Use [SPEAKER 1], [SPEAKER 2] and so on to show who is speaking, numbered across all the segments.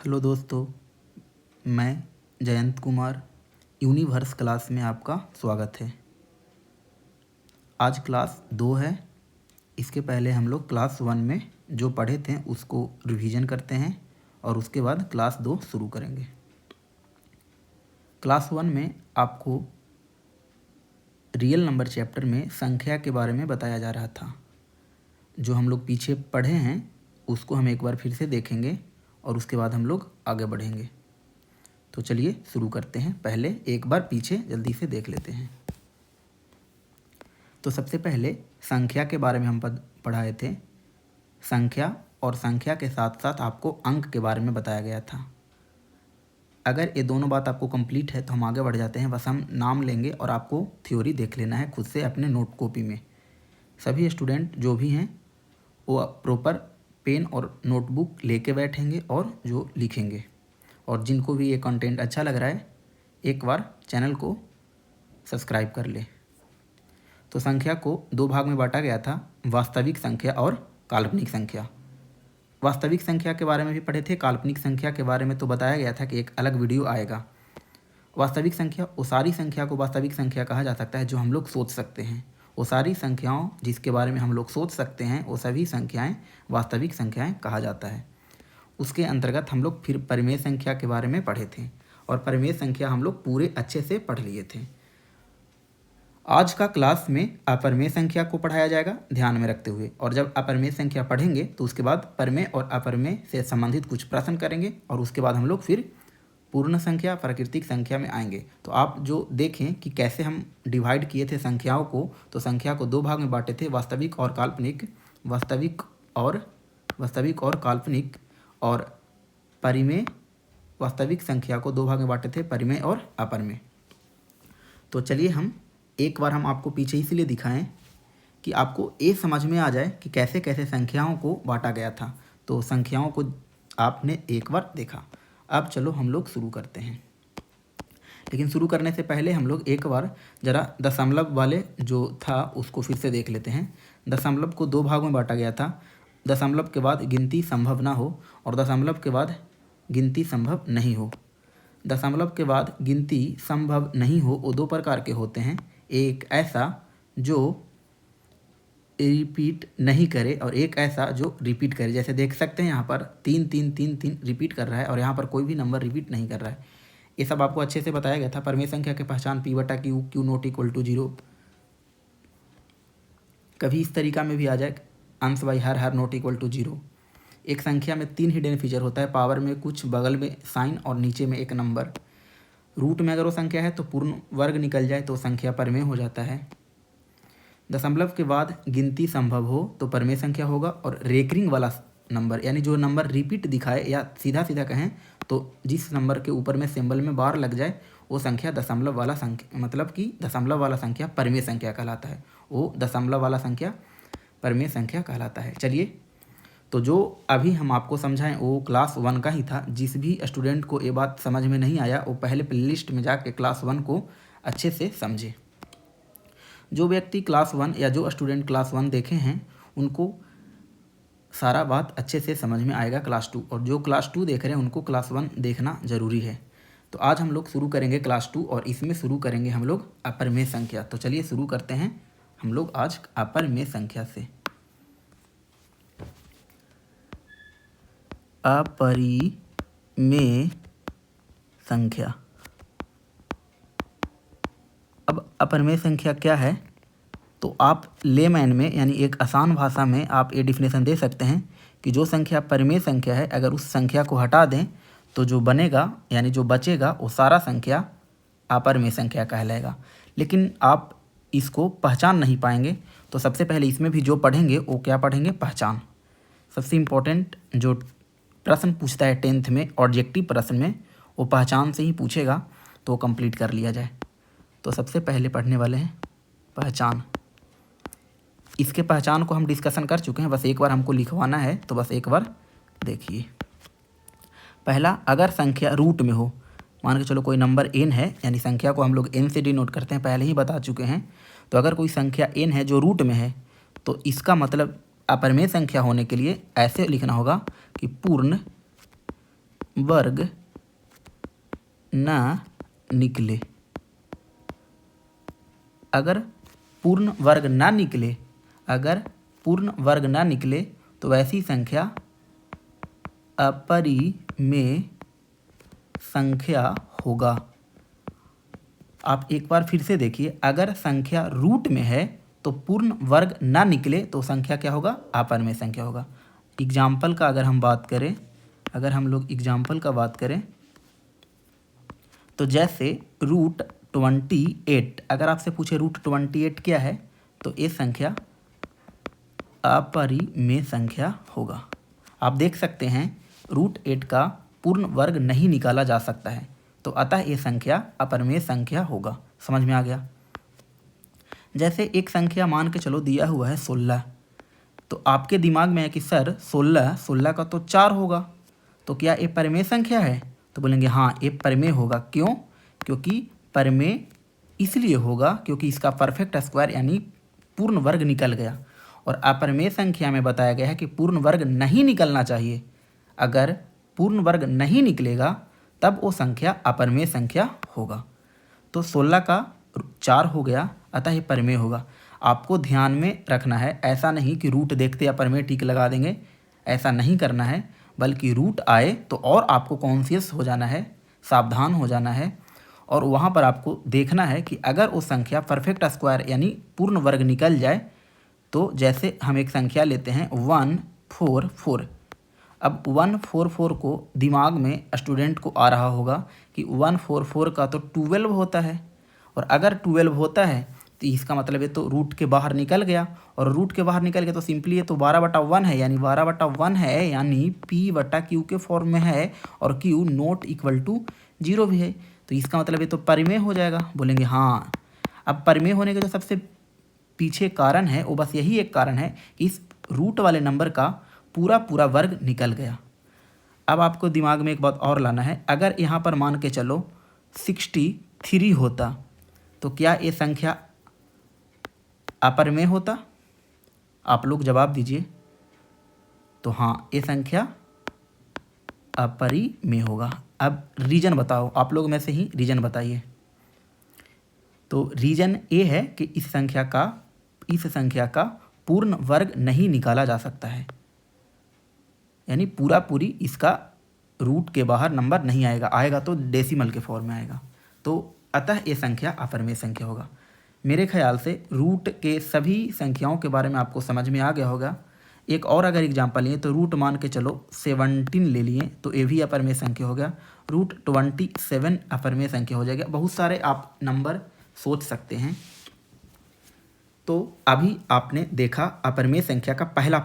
[SPEAKER 1] Hello दोस्तों, मैं Jayant Kumar universe class में आपका स्वागत है। आज क्लास 2 है। इसके पहले हम लोग क्लास 1 में जो पढ़े थे उसको रिवीजन करते हैं और उसके बाद क्लास 2 शुरू करेंगे। क्लास 1 में आपको रियल नंबर चैप्टर में संख्या के बारे में बताया जा रहा था। जो हम लोग पीछे पढ़े हैं उसको हम एक बार फिर से देखेंगे और उसके बाद हम लोग आगे बढ़ेंगे। तो चलिए शुरू करते हैं। पहले एक बार पीछे जल्दी से देख लेते हैं। तो सबसे पहले संख्या के बारे में हम पढ़ाए थे। संख्या और संख्या के साथ साथ आपको अंक के बारे में बताया गया था। अगर ये दोनों बात आपको कंप्लीट है तो हम आगे बढ़ जाते हैं। बस हम नाम लेंगे और आपको थ्योरी देख लेना है खुद से अपने नोट कॉपी में। सभी स्टूडेंट जो भी हैं वो प्रॉपर पेन और नोटबुक लेके बैठेंगे और जो लिखेंगे। और जिनको भी ये कंटेंट अच्छा लग रहा है एक बार चैनल को सब्सक्राइब कर ले। तो संख्या को दो भाग में बांटा गया था, वास्तविक संख्या और काल्पनिक संख्या। वास्तविक संख्या के बारे में भी पढ़े थे। काल्पनिक संख्या के बारे में तो बताया गया था कि एक अलग वीडियो आएगा। वास्तविक संख्या वो सारी संख्या को वास्तविक संख्या कहा जा सकता है जो हम लोग सोच सकते हैं। वो सारी संख्याओं जिसके बारे में हम लोग सोच सकते हैं वो सभी संख्याएं वास्तविक संख्याएं कहा जाता है। उसके अंतर्गत हम लोग फिर परिमेय संख्या के बारे में पढ़े थे और परिमेय संख्या हम लोग पूरे अच्छे से पढ़ लिए थे। आज का क्लास में अपरिमेय संख्या को पढ़ाया जाएगा ध्यान में रखते हुए। और जब अपरिमेय संख्या पढ़ेंगे तो उसके बाद परिमेय और अपरिमेय से संबंधित कुछ प्रश्न करेंगे और उसके बाद हम लोग फिर पूर्ण संख्या प्राकृतिक संख्या में आएंगे। तो आप जो देखें कि कैसे हम डिवाइड किए थे संख्याओं को, तो संख्या को दो भाग में बांटे थे, वास्तविक और काल्पनिक। वास्तविक और काल्पनिक। और परिमेय वास्तविक संख्या को दो भाग में बांटे थे, परिमेय और अपरिमेय। तो चलिए हम एक बार हम आपको पीछे इसलिए दिखाएं कि आपको ये समझ में आ जाए कि कैसे कैसे संख्याओं को बांटा गया था। तो संख्याओं को आपने एक बार देखा। अब चलो हम लोग शुरू करते हैं। लेकिन शुरू करने से पहले हम लोग एक बार ज़रा दशमलव वाले जो था उसको फिर से देख लेते हैं। दशमलव को दो भाग में बांटा गया था। दशमलव के बाद गिनती संभव ना हो और दशमलव के बाद गिनती संभव नहीं हो। दशमलव के बाद गिनती संभव नहीं हो वो दो प्रकार के होते हैं। एक ऐसा जो रिपीट नहीं करे और एक ऐसा जो रिपीट करे। जैसे देख सकते हैं यहाँ पर 3 3 3 3 रिपीट कर रहा है और यहाँ पर कोई भी नंबर रिपीट नहीं कर रहा है। ये सब आपको अच्छे से बताया गया था। परिमेय संख्या की पहचान P/Q, Q not equal to 0। कभी इस तरीका में भी आ जाए अंश बाई हर नॉट इक्वल टू 0। एक संख्या में 3 हिडन फीचर होता है, पावर में कुछ, बगल में साइन और नीचे में एक नंबर। रूट में अगर वो संख्या है तो पूर्ण वर्ग निकल जाए तो संख्या परिमेय हो जाता है। दशमलव के बाद गिनती संभव हो तो परिमेय संख्या होगा। और रेकरिंग वाला नंबर यानी जो नंबर रिपीट दिखाए या सीधा सीधा कहें तो जिस नंबर के ऊपर में सिंबल में बार लग जाए वो संख्या दशमलव वाला संख्या, मतलब कि दशमलव वाला संख्या परिमेय संख्या कहलाता है। वो दशमलव वाला संख्या परिमेय संख्या कहलाता है। चलिए, तो जो अभी हम आपको समझाएं वो क्लास 1 का ही था। जिस भी स्टूडेंट को ये बात समझ में नहीं आया वो पहले प्लेलिस्ट में जाके क्लास 1 को अच्छे से समझे। जो व्यक्ति क्लास 1 या जो स्टूडेंट क्लास 1 देखे हैं उनको सारा बात अच्छे से समझ में आएगा क्लास 2। और जो क्लास 2 देख रहे हैं उनको क्लास 1 देखना ज़रूरी है। तो आज हम लोग शुरू करेंगे क्लास 2 और इसमें शुरू करेंगे हम लोग अपरिमेय संख्या। तो चलिए शुरू करते हैं हम लोग आज अपरिमेय संख्या से। अपरिमेय संख्या। अब अपरिमेय संख्या क्या है तो आप लेमैन में यानी एक आसान भाषा में आप ये डिफिनेशन दे सकते हैं कि जो संख्या परिमेय संख्या है अगर उस संख्या को हटा दें तो जो बनेगा यानी जो बचेगा वो सारा संख्या अपरिमेय संख्या कहलाएगा। लेकिन आप इसको पहचान नहीं पाएंगे। तो सबसे पहले इसमें भी जो पढ़ेंगे वो क्या पढ़ेंगे, पहचान। सबसे इम्पोर्टेंट जो प्रश्न पूछता है 10th में ऑब्जेक्टिव प्रश्न में वो पहचान से ही पूछेगा, तो कंप्लीट कर लिया जाए। तो सबसे पहले पढ़ने वाले हैं पहचान। इसके पहचान को हम डिस्कशन कर चुके हैं, बस एक बार हमको लिखवाना है तो बस एक बार देखिए। पहला, अगर संख्या रूट में हो, मान के चलो कोई नंबर n है यानी संख्या को हम लोग n से डिनोट करते हैं, पहले ही बता चुके हैं। तो अगर कोई संख्या n है जो रूट में है तो इसका मतलब अपरिमेय संख्या होने के लिए ऐसे लिखना होगा कि पूर्ण वर्ग ना निकले। अगर पूर्ण वर्ग ना निकले, अगर पूर्ण वर्ग ना निकले तो वैसी संख्या अपरिमेय संख्या होगा। आप एक बार फिर से देखिए, अगर संख्या रूट में है तो पूर्ण वर्ग ना निकले तो संख्या क्या होगा? अपरिमेय संख्या होगा। एग्जाम्पल का अगर हम बात करें, अगर हम लोग एग्जाम्पल का बात करें तो जैसे √28, अगर आपसे पूछे √28 क्या है तो ये संख्या अपरिमेय संख्या होगा। आप देख सकते हैं √8 का पूर्ण वर्ग नहीं निकाला जा सकता है, तो अतः ये संख्या अपरिमेय संख्या होगा। समझ में आ गया? जैसे एक संख्या मान के चलो दिया हुआ है 16, तो आपके दिमाग में है कि सर 16 का तो 4 होगा, तो क्या ये परिमेय संख्या है? तो बोलेंगे हाँ ये परिमेय होगा। क्यों? क्योंकि परिमेय इसलिए होगा क्योंकि इसका परफेक्ट स्क्वायर यानी पूर्ण वर्ग निकल गया, और अपरिमेय संख्या में बताया गया है कि पूर्ण वर्ग नहीं निकलना चाहिए। अगर पूर्ण वर्ग नहीं निकलेगा तब वो संख्या अपरिमेय संख्या होगा। तो 16 का 4 हो गया, अतः ये परिमेय होगा। आपको ध्यान में रखना है, ऐसा नहीं कि रूट देखते अपरिमेय टिक लगा देंगे, ऐसा नहीं करना है, बल्कि रूट आए तो और आपको कॉन्शियस हो जाना है, सावधान हो जाना है, और वहाँ पर आपको देखना है कि अगर वो संख्या परफेक्ट स्क्वायर यानी पूर्ण वर्ग निकल जाए, तो जैसे हम एक संख्या लेते हैं 144। अब 144 को दिमाग में स्टूडेंट को आ रहा होगा कि 144 का तो 12 होता है, और अगर 12 होता है तो इसका मतलब है तो रूट के बाहर निकल गया, और रूट के बाहर निकल गया तो सिंपली ये तो 12/1 है, यानी 12/1 है, यानी P/Q के फॉर्म में है, और Q नॉट इक्वल टू 0 भी है, तो इसका मतलब ये तो परिमेय हो जाएगा। बोलेंगे हाँ। अब परिमेय होने के जो सबसे पीछे कारण है वो बस यही एक कारण है कि इस रूट वाले नंबर का पूरा पूरा वर्ग निकल गया। अब आपको दिमाग में एक बात और लाना है, अगर यहाँ पर मान के चलो 63 होता तो क्या ये संख्या अपरिमेय होता? आप लोग जवाब दीजिए। तो हाँ, ये संख्या अपरिमेय होगा। अब रीजन बताओ, आप लोग में से ही रीजन बताइए। तो रीजन ये है कि इस संख्या का पूर्ण वर्ग नहीं निकाला जा सकता है, यानी पूरा पूरी इसका रूट के बाहर नंबर नहीं आएगा, आएगा तो डेसिमल के फॉर्म में आएगा, तो अतः ये संख्या अपरिमेय संख्या होगा। मेरे ख्याल से रूट के सभी संख्याओं के बारे में आपको समझ में आ गया होगा। एक और अगर एग्जांपल लिए तो रूट मान के चलो 17 ले लिए तो ये भी अपरिमेय संख्या हो गया, √27 अपरिमेय संख्या हो जाएगा। बहुत सारे आप नंबर सोच सकते हैं। तो अभी आपने देखा अपरिमेय संख्या का पहला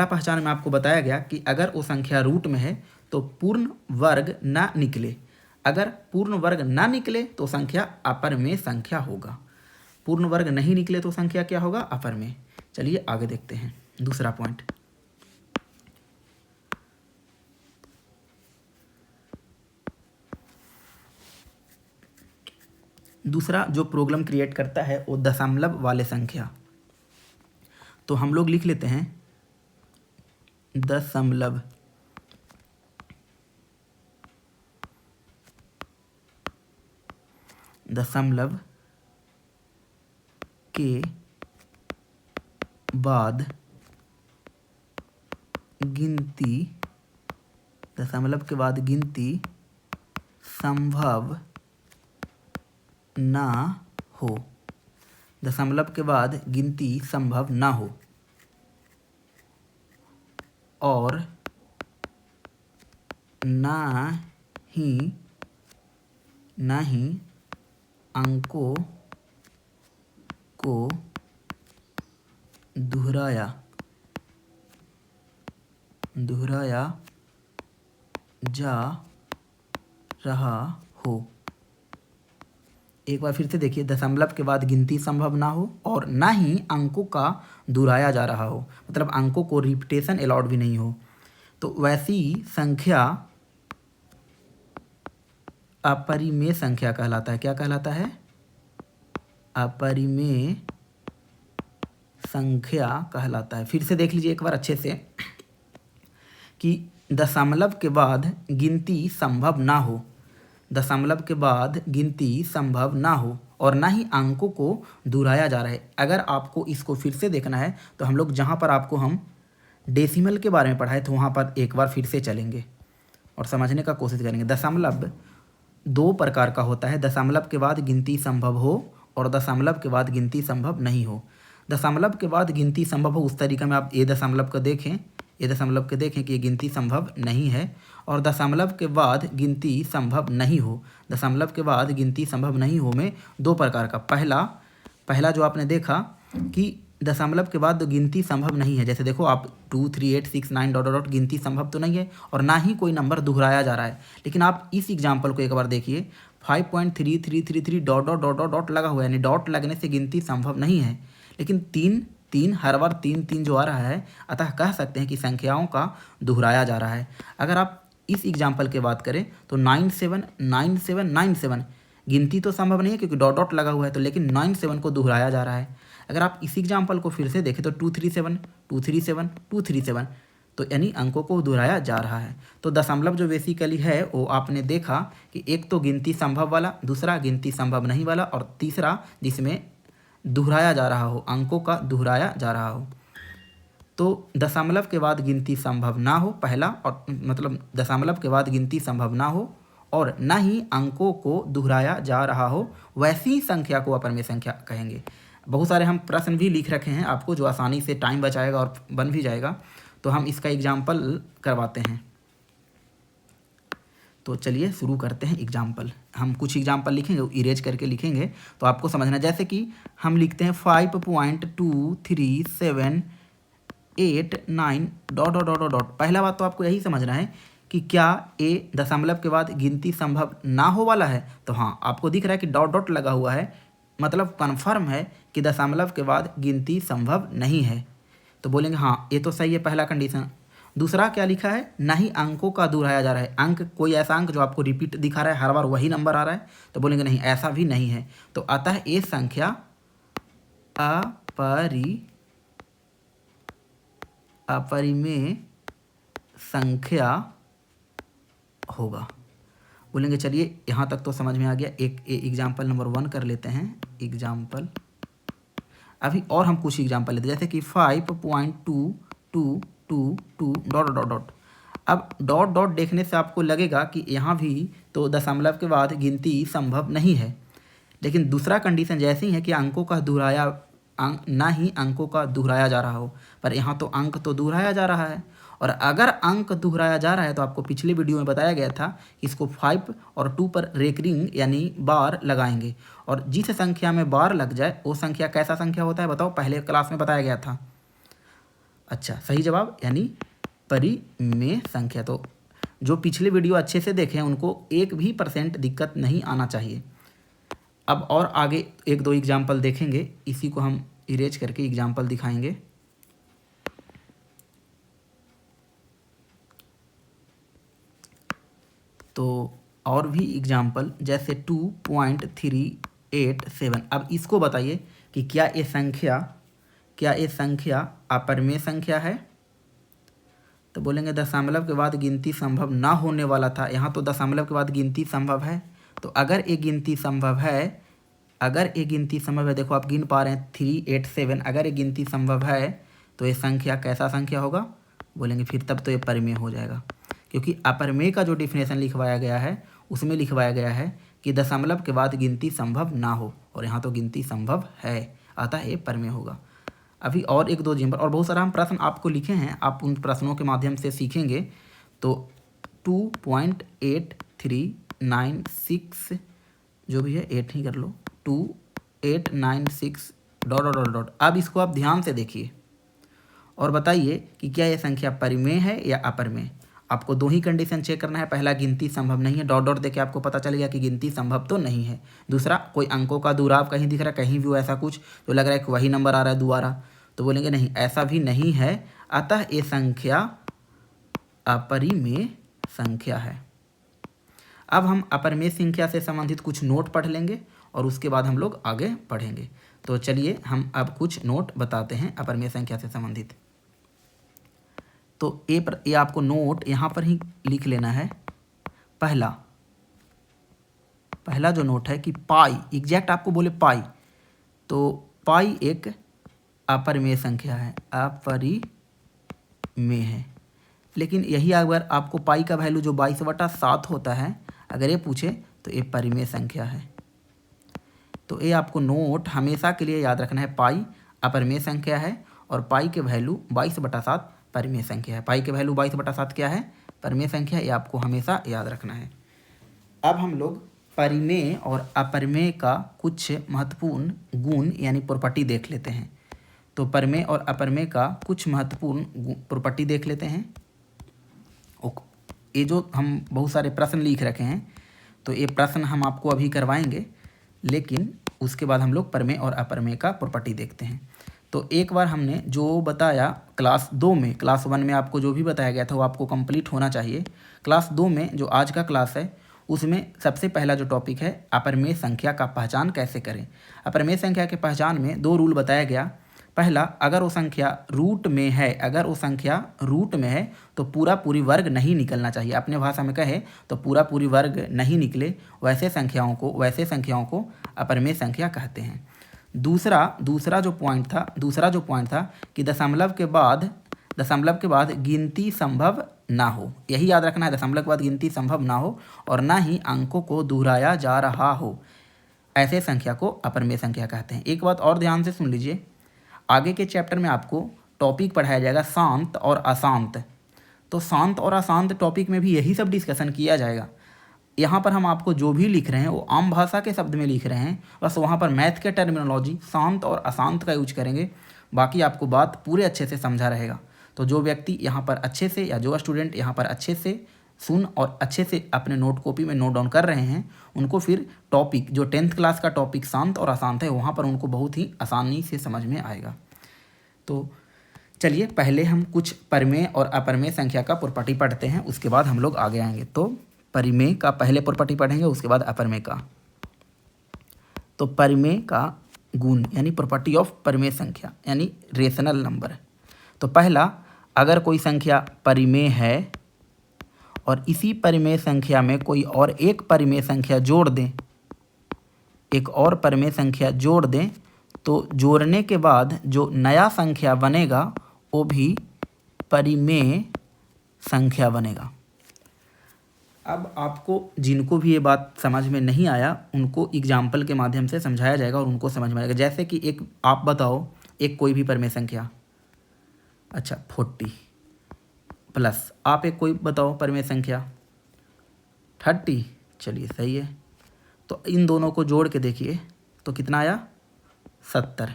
[SPEAKER 1] पहचान में आपको बताया गया कि अगर वो संख्या रूट में है तो पूर्ण वर्ग ना निकले। अगर पूर्ण वर्ग ना निकले तो संख्या अपरिमेय संख्या होगा। पूर्ण वर्ग नहीं निकले तो संख्या क्या होगा? अपरिमेय। चलिए आगे देखते हैं दूसरा पॉइंट। दूसरा जो प्रॉब्लम क्रिएट करता है वो दशमलव वाले संख्या। तो हम लोग लिख लेते हैं दशमलव के बाद गिनती संभव ना हो। दशमलव के बाद गिनती संभव ना हो, और ना ही अंकों को दोहराया जा रहा हो। एक बार फिर से देखिए, दशमलव के बाद गिनती संभव ना हो और ना ही अंकों का दोहराया जा रहा हो, मतलब अंकों को रिपीटेशन अलाउड भी नहीं हो, तो वैसी संख्या अपरिमेय संख्या कहलाता है। क्या कहलाता है? अपरिमेय संख्या कहलाता है। फिर से देख लीजिए एक बार अच्छे से कि दशमलव के बाद गिनती संभव ना हो, दशमलव के बाद गिनती संभव ना हो और ना ही अंकों को दोहराया जा रहा है। अगर आपको इसको फिर से देखना है तो हम लोग जहाँ पर आपको हम डेसिमल के बारे में पढ़ाए तो वहाँ पर एक बार फिर से चलेंगे और समझने का कोशिश करेंगे। दशमलव दो प्रकार का होता है, दशमलव के बाद गिनती संभव हो और दशमलव के बाद गिनती संभव नहीं हो। दशमलव के बाद गिनती संभव हो उस तरीक़ा में आप ए दशमलव को देखें, ए दशमलव के देखें कि ये गिनती संभव नहीं है। और दशमलव के बाद गिनती संभव नहीं हो, दशमलव के बाद गिनती संभव नहीं हो में दो प्रकार का, पहला जो आपने देखा कि दशमलव के बाद गिनती संभव नहीं है, जैसे देखो आप 2 3 8 6 9 डॉट डॉट गिनती संभव तो नहीं है और ना ही कोई नंबर दोहराया जा रहा है। लेकिन आप इस एग्जाम्पल को एक बार देखिए, 5.3333 dot dot dot dot dot लगा हुआ है, यानी डॉट लगने से गिनती संभव नहीं है। लेकिन 3 हर बार 3 जो आ रहा है, अतः कह सकते हैं कि संख्याओं का दोहराया जा रहा है। अगर आप इस एग्जाम्पल की बात करें तो 979797 गिनती तो संभव नहीं है क्योंकि डॉट डॉट लगा हुआ है, तो लेकिन 97 को दोहराया जा रहा है। अगर आप इस एग्जाम्पल को फिर से देखें तो 237 237 237, तो यानी अंकों को दोहराया जा रहा है। तो दशमलव जो बेसिकली है वो आपने देखा कि एक तो गिनती संभव वाला, दूसरा गिनती संभव नहीं वाला और तीसरा जिसमें दोहराया जा रहा हो, अंकों का दोहराया जा रहा हो। तो दशमलव के बाद गिनती संभव ना हो पहला, और मतलब दशमलव के बाद गिनती संभव ना हो और ना ही अंकों को दोहराया जा रहा हो, वैसी संख्या को अपरमेय संख्या कहेंगे। बहुत सारे हम प्रश्न भी लिख रखे हैं आपको जो आसानी से टाइम बचाएगा और बन भी जाएगा, तो हम इसका एग्जाम्पल करवाते हैं। तो चलिए शुरू करते हैं एग्जाम्पल। हम कुछ एग्जाम्पल लिखेंगे, इरेज करके लिखेंगे तो आपको समझना। जैसे कि हम लिखते हैं 5.2378 डॉट डॉट डॉट डॉट। पहला बात तो आपको यही समझना है कि क्या ए दशमलव के बाद गिनती संभव ना हो वाला है, तो हाँ आपको दिख रहा है कि डॉट डॉट लगा हुआ है, मतलब कन्फर्म है कि दशमलव के बाद गिनती संभव नहीं है, तो बोलेंगे हाँ ये तो सही है, पहला कंडीशन। दूसरा क्या लिखा है, ना ही अंकों का दोहराया जा रहा है, अंक कोई ऐसा अंक जो आपको रिपीट दिखा रहा है, हर बार वही नंबर आ रहा है, तो बोलेंगे नहीं ऐसा भी नहीं है। तो अतः ये संख्या अपरिमेय संख्या होगा। बोलेंगे चलिए यहाँ तक तो समझ में आ गया। एक एग्जाम्पल नंबर 1 कर लेते हैं। एग्जाम्पल अभी और हम कुछ एग्जाम्पल लेते हैं, जैसे कि 5.2222 डॉट डॉट डॉट। अब डॉट डॉट देखने से आपको लगेगा कि यहाँ भी तो दशमलव के बाद गिनती संभव नहीं है, लेकिन दूसरा कंडीशन जैसे ही है कि अंकों का दोहराया ना ही अंकों का दोहराया जा रहा हो, पर यहाँ तो अंक तो दोहराया जा रहा है। और अगर अंक दोहराया जा रहा है तो आपको पिछले वीडियो में बताया गया था कि इसको 5 और 2 पर रेकरिंग यानी बार लगाएंगे, और जिस संख्या में बार लग जाए वो संख्या कैसा संख्या होता है बताओ, पहले क्लास में बताया गया था। अच्छा सही जवाब यानी परिमेय संख्या। तो जो पिछले वीडियो अच्छे से देखें उनको 1% दिक्कत नहीं आना चाहिए। अब और आगे 1-2 एग्जाम्पल देखेंगे, इसी को हम इरेज करके एग्जाम्पल दिखाएंगे। तो और भी एग्जाम्पल जैसे 2.387। अब इसको बताइए कि क्या ये संख्या अपरिमेय संख्या है, तो बोलेंगे दशमलव के बाद गिनती संभव ना होने वाला था, यहाँ तो दशमलव के बाद गिनती संभव है। तो अगर ये गिनती संभव है, देखो आप गिन पा रहे हैं 387, अगर ये गिनती संभव है तो ये संख्या कैसा संख्या होगा, बोलेंगे फिर तब तो ये परिमेय हो जाएगा, क्योंकि अपरिमेय का जो डिफिनेशन लिखवाया गया है उसमें लिखवाया गया है कि दशमलव के बाद गिनती संभव ना हो, और यहाँ तो गिनती संभव है, अतः ये परिमेय होगा। अभी और 1-2 एग्जाम्पल और बहुत सारा हम प्रश्न आपको लिखे हैं, आप उन प्रश्नों के माध्यम से सीखेंगे। तो 2.8396 जो भी है 8 ही कर लो, 2896 डॉट डॉट डॉट डॉट। अब इसको आप ध्यान से देखिए और बताइए कि क्या ये संख्या परिमेय है या अपरिमेय। आपको 2 ही कंडीशन चेक करना है, पहला गिनती संभव नहीं है, डॉट डॉट देके आपको पता चलेगा कि गिनती संभव तो नहीं है। दूसरा कोई अंकों का दोहराव कहीं दिख रहा है, कहीं भी ऐसा कुछ तो लग रहा है कि वही नंबर आ रहा है दोबारा, तो बोलेंगे नहीं ऐसा भी नहीं है, अतः ये संख्या अपरिमेय संख्या है। अब हम अपरिमेय संख्या से संबंधित कुछ नोट पढ़ लेंगे और उसके बाद हम लोग आगे पढ़ेंगे। तो चलिए हम अब कुछ नोट बताते हैं अपरिमेय संख्या से संबंधित। तो ये आपको नोट यहाँ पर ही लिख लेना है। पहला जो नोट है कि पाई, एग्जैक्ट आपको बोले पाई, तो पाई एक अपरिमेय संख्या है, अपरिमेय है। लेकिन यही अगर आपको पाई का वैल्यू जो 22/7 होता है अगर ये पूछे तो ये परिमेय संख्या है। तो ये आपको नोट हमेशा के लिए याद रखना है, पाई अपरिमेय संख्या है और पाई के वैल्यू 22/7 परिमेय संख्या है। पाई के वैल्यू 22/7 क्या है? परिमेय संख्या। ये आपको हमेशा याद रखना है। अब हम लोग परिमेय और अपरिमेय का कुछ महत्वपूर्ण गुण यानी प्रॉपर्टी देख लेते हैं। तो परिमेय और अपरिमेय का कुछ महत्वपूर्ण प्रॉपर्टी देख लेते हैं। ये जो हम बहुत सारे प्रश्न लिख रखे हैं, तो ये प्रश्न हम आपको अभी करवाएंगे, लेकिन उसके बाद हम लोग परिमेय और अपरिमेय का प्रॉपर्टी देखते हैं। तो एक बार हमने जो बताया क्लास 2 में, क्लास 1 में आपको जो भी बताया गया था वो आपको कंप्लीट होना चाहिए। क्लास 2 में जो आज का क्लास है उसमें सबसे पहला जो टॉपिक है अपरिमेय संख्या का पहचान कैसे करें। अपरिमेय संख्या के पहचान में 2 रूल बताया गया। पहला, अगर वो संख्या रूट में है, तो पूरी वर्ग नहीं निकलना चाहिए। अपने भाषा में कहे तो पूरी वर्ग नहीं निकले, वैसे संख्याओं को अपरिमेय संख्या कहते हैं। दूसरा जो पॉइंट था कि दशमलव के बाद गिनती संभव ना हो। यही याद रखना है, दशमलव के बाद गिनती संभव ना हो और ना ही अंकों को दोहराया जा रहा हो, ऐसे संख्या को अपरिमेय संख्या कहते हैं। एक बात और ध्यान से सुन लीजिए, आगे के चैप्टर में आपको टॉपिक पढ़ाया जाएगा शांत और अशांत। तो शांत और अशांत टॉपिक में भी यही सब डिस्कशन किया जाएगा। यहाँ पर हम आपको जो भी लिख रहे हैं वो आम भाषा के शब्द में लिख रहे हैं, बस वहाँ पर मैथ के टर्मिनोलॉजी शांत और अशांत का यूज करेंगे। बाकी आपको बात पूरे अच्छे से समझा रहेगा। तो जो व्यक्ति यहाँ पर अच्छे से, या जो स्टूडेंट यहाँ पर अच्छे से सुन और अच्छे से अपने नोट कॉपी में नोट डाउन कर रहे हैं, उनको फिर टॉपिक जो 10th क्लास का टॉपिक शांत और अशांत है वहाँ पर उनको बहुत ही आसानी से समझ में आएगा। तो चलिए पहले हम कुछ परिमेय और अपरिमेय संख्या का प्रॉपर्टी पढ़ते हैं, उसके बाद हम लोग आगे आएंगे। तो परिमेय का पहले प्रॉपर्टी पढ़ेंगे, उसके बाद अपरिमेय का। तो परिमेय का गुण यानी प्रॉपर्टी ऑफ परिमेय संख्या यानी रेशनल नंबर। तो पहला, अगर कोई संख्या परिमेय है और इसी परिमेय संख्या में कोई और एक परिमेय संख्या जोड़ दें, तो जोड़ने के बाद जो नया संख्या बनेगा वो भी परिमेय संख्या बनेगा। अब आपको जिनको भी ये बात समझ में नहीं आया उनको एग्जाम्पल के माध्यम से समझाया जाएगा और उनको समझ में आएगा। जैसे कि एक आप बताओ, एक कोई भी परिमेय संख्या, अच्छा 40 प्लस आप एक कोई बताओ परिमेय संख्या 30, चलिए सही है। तो इन दोनों को जोड़ के देखिए तो कितना आया? 70।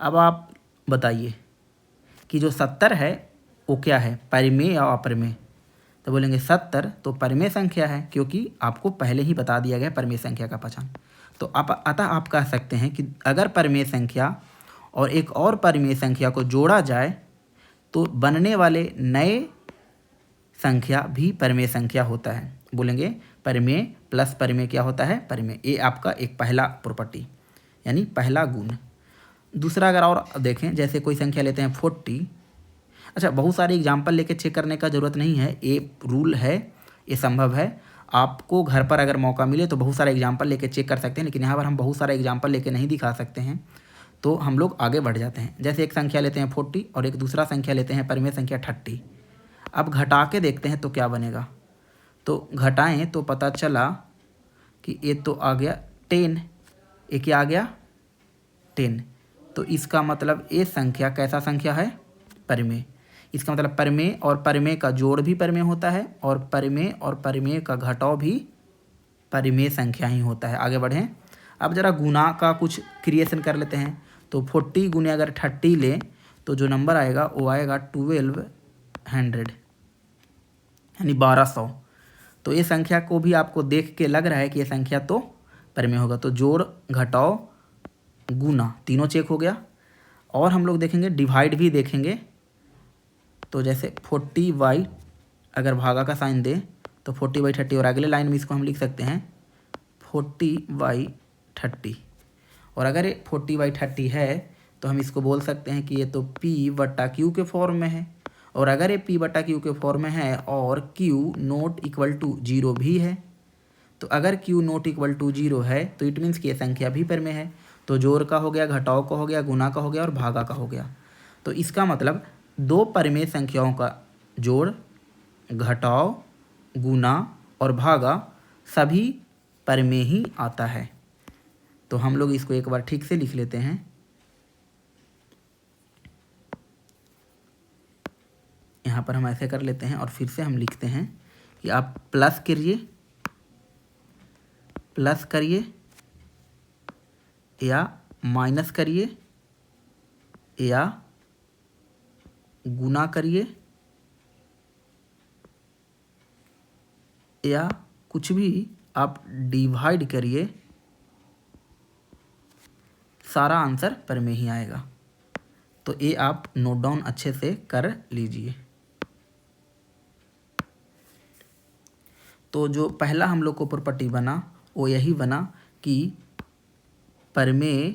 [SPEAKER 1] अब आप बताइए कि जो 70 है वो क्या है, परिमेय या अपरिमेय? तो बोलेंगे 70 तो परिमेय संख्या है, क्योंकि आपको पहले ही बता दिया गया परिमेय संख्या का पहचान। तो अतः आप कह सकते हैं कि अगर परिमेय संख्या और एक और परिमेय संख्या को जोड़ा जाए तो बनने वाले नए संख्या भी परिमेय संख्या होता है। बोलेंगे परिमेय प्लस परिमेय क्या होता है? परिमेय। ये आपका एक पहला प्रॉपर्टी यानी पहला गुण। दूसरा अगर और देखें, जैसे कोई संख्या लेते हैं 40। अच्छा, बहुत सारे एग्जाम्पल लेके चेक करने का ज़रूरत नहीं है, ये रूल है, ये संभव है। आपको घर पर अगर मौका मिले तो बहुत सारे एग्जाम्पल लेके चेक कर सकते हैं, लेकिन यहाँ पर हम बहुत सारे एग्जाम्पल लेके नहीं दिखा सकते हैं, तो हम लोग आगे बढ़ जाते हैं। जैसे एक संख्या लेते हैं 40 और एक दूसरा संख्या लेते हैं परिमेय संख्या 30। अब घटा के देखते हैं तो क्या बनेगा। तो घटाएं तो पता चला कि ये तो आ गया 10, ये क्या आ गया 10। तो इसका मतलब ये संख्या कैसा संख्या है? परिमेय। इसका मतलब परिमेय और परिमेय का जोड़ भी परिमेय होता है और परिमेय का घटाव भी परिमेय संख्या ही होता है। आगे बढ़ें, अब जरा गुना का कुछ क्रिएशन कर लेते हैं। तो 40 गुने अगर 30 लें तो जो नंबर आएगा वो आएगा 1200 यानी 1200। तो ये संख्या को भी आपको देख के लग रहा है कि ये संख्या तो परिमेय होगा। तो जोड़ घटाव गुना तीनों चेक हो गया। और हम लोग देखेंगे डिवाइड भी देखेंगे। तो जैसे 40/, अगर भागा का साइन दे तो 40/30, और अगले लाइन में इसको हम लिख सकते हैं 40/30। और अगर ये 40/30 है तो हम इसको बोल सकते हैं कि ये तो P/Q के फॉर्म में है। और अगर ये p बटा क्यू के फॉर्म में है और q नॉट इक्वल टू 0 भी है, तो अगर q नॉट इक्वल टू 0 है तो इट मीन्स कि ये संख्या भी पर में है। तो जोड़ का हो गया, घटाव का हो गया, गुना का हो गया और भागा का हो गया। तो इसका मतलब दो परमेय संख्याओं का जोड़, घटाव, गुना और भागा सभी परमेय ही आता है। तो हम लोग इसको एक बार ठीक से लिख लेते हैं। यहाँ पर हम ऐसे कर लेते हैं और फिर से हम लिखते हैं कि आप प्लस करिए या माइनस करिए या गुना करिए या कुछ भी आप डिवाइड करिए, सारा आंसर पर में ही आएगा। तो ये आप नोट डाउन अच्छे से कर लीजिए। तो जो पहला हम लोग को प्रॉपर्टी बना वो यही बना कि परमेय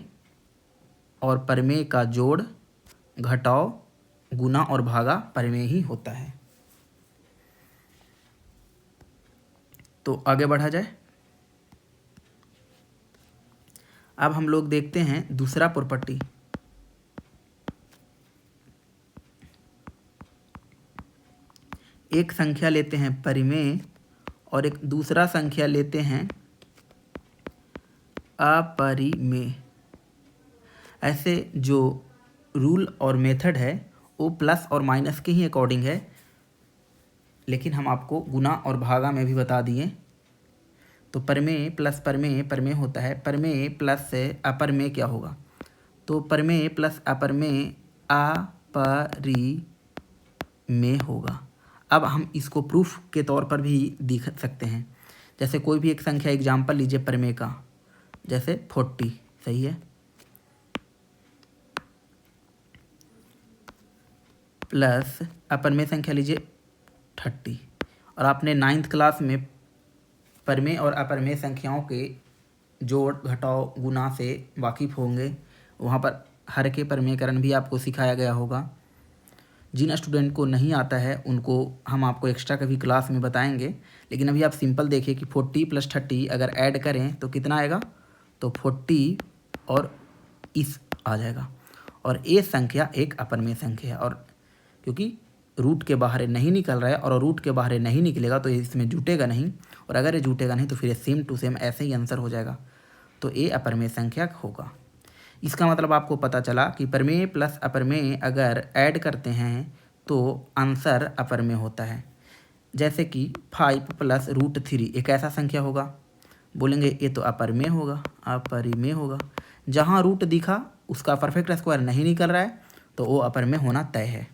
[SPEAKER 1] और परमेय का जोड़, घटाव, गुना और भागा परमेय ही होता है। तो आगे बढ़ा जाए। अब हम लोग देखते हैं दूसरा प्रॉपर्टी। एक संख्या लेते हैं परिमेय और एक दूसरा संख्या लेते हैं अपरिमेय। ऐसे जो रूल और मेथड है वो प्लस और माइनस के ही अकॉर्डिंग है, लेकिन हम आपको गुना और भागा में भी बता दिए। तो परमेय प्लस परमेय परमेय होता है, परमेय प्लस अपरमेय क्या होगा? तो परमेय प्लस अपरमेय अपरिमेय होगा। अब हम इसको प्रूफ के तौर पर भी दिख सकते हैं। जैसे कोई भी एक संख्या एग्जाम्पल लीजिए परमेय का, जैसे 40, सही है, प्लस अपरमेय संख्या लीजिए 30। और आपने 9th क्लास में परमेय और अपरमेय संख्याओं के जोड़, घटाव, गुना से वाकिफ़ होंगे। वहाँ पर हर के परमेयकरण भी आपको सिखाया गया होगा। जिन स्टूडेंट को नहीं आता है उनको हम आपको एक्स्ट्रा कभी क्लास में बताएंगे, लेकिन अभी आप सिंपल देखिए कि 40 + 30 अगर ऐड करें तो कितना आएगा? तो 40 और इस आ जाएगा। और ये संख्या एक अपरमेय संख्या है, और क्योंकि रूट के बाहर नहीं निकल रहा है और रूट के बाहर नहीं निकलेगा तो इसमें जुटेगा नहीं, और अगर ये जुटेगा नहीं तो फिर सेम टू सेम ऐसे ही आंसर हो जाएगा। तो ये अपरमेय संख्या होगा। इसका मतलब आपको पता चला कि परमेय प्लस अपरमेय अगर ऐड करते हैं तो आंसर अपरमेय होता है। जैसे कि 5 + √3 एक ऐसा संख्या होगा, बोलेंगे ये तो अपरमेय होगा, अपरिमेय होगा। जहाँ रूट दिखा उसका परफेक्ट स्क्वायर नहीं निकल रहा है तो वो अपरमेय होना तय है,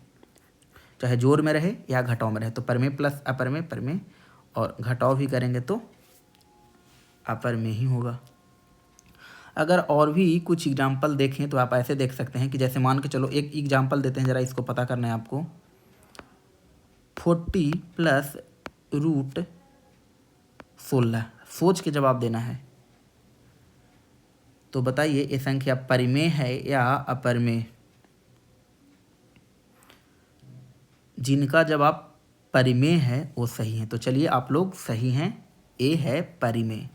[SPEAKER 1] चाहे जोड़ में रहे या घटाव में रहे। तो परमेय प्लस अपरमेय परमेय, और घटाव भी करेंगे तो अपरमेय ही होगा। अगर और भी कुछ एग्जाम्पल देखें तो आप ऐसे देख सकते हैं कि जैसे मान के चलो एक एग्जाम्पल देते हैं, ज़रा इसको पता करना है आपको। 40 + √16 सोच के जवाब देना है। तो बताइए ये संख्या परिमेय है या अपरमेय? जिनका जवाब परिमेय है वो सही है। तो चलिए आप लोग सही हैं, ए है परिमेय।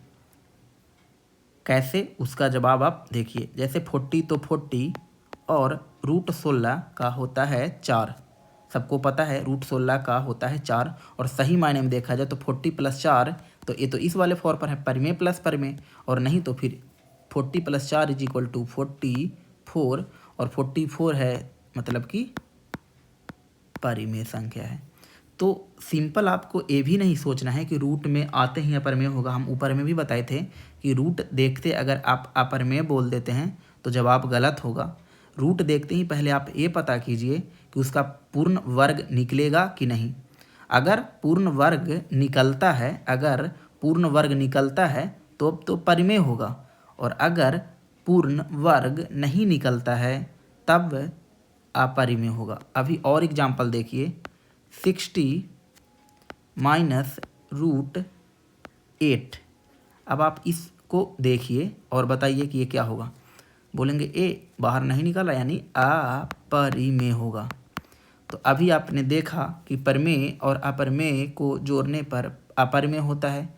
[SPEAKER 1] कैसे, उसका जवाब आप देखिए। जैसे 40 तो 40 और √16 का होता है 4। सबको पता है √16 का होता है 4, और सही मायने में देखा जाए तो 40 + 4, तो ये तो इस वाले फॉर्म पर है परिमेय प्लस परिमेय, और नहीं तो फिर 40 + 4 = 44, और 44 है मतलब कि परिमेय संख्या है। तो सिंपल आपको ये भी नहीं सोचना है कि रूट में आते ही अपरमेय होगा। हम ऊपर में भी बताए थे कि रूट देखते अगर आप अपरमेय बोल देते हैं तो जवाब गलत होगा। रूट देखते ही पहले आप ये पता कीजिए कि उसका पूर्ण वर्ग निकलेगा कि नहीं। अगर पूर्ण वर्ग निकलता है तो परिमेय होगा, और अगर पूर्ण वर्ग नहीं निकलता है तब अपरिमेय होगा। अभी और एग्जाम्पल देखिए, 60 - √8। अब आप इसको देखिए और बताइए कि ये क्या होगा। बोलेंगे ए बाहर नहीं निकला यानी अपरिमेय होगा। तो अभी आपने देखा कि परमेय और अपरमेय को जोड़ने पर अपरमेय होता है,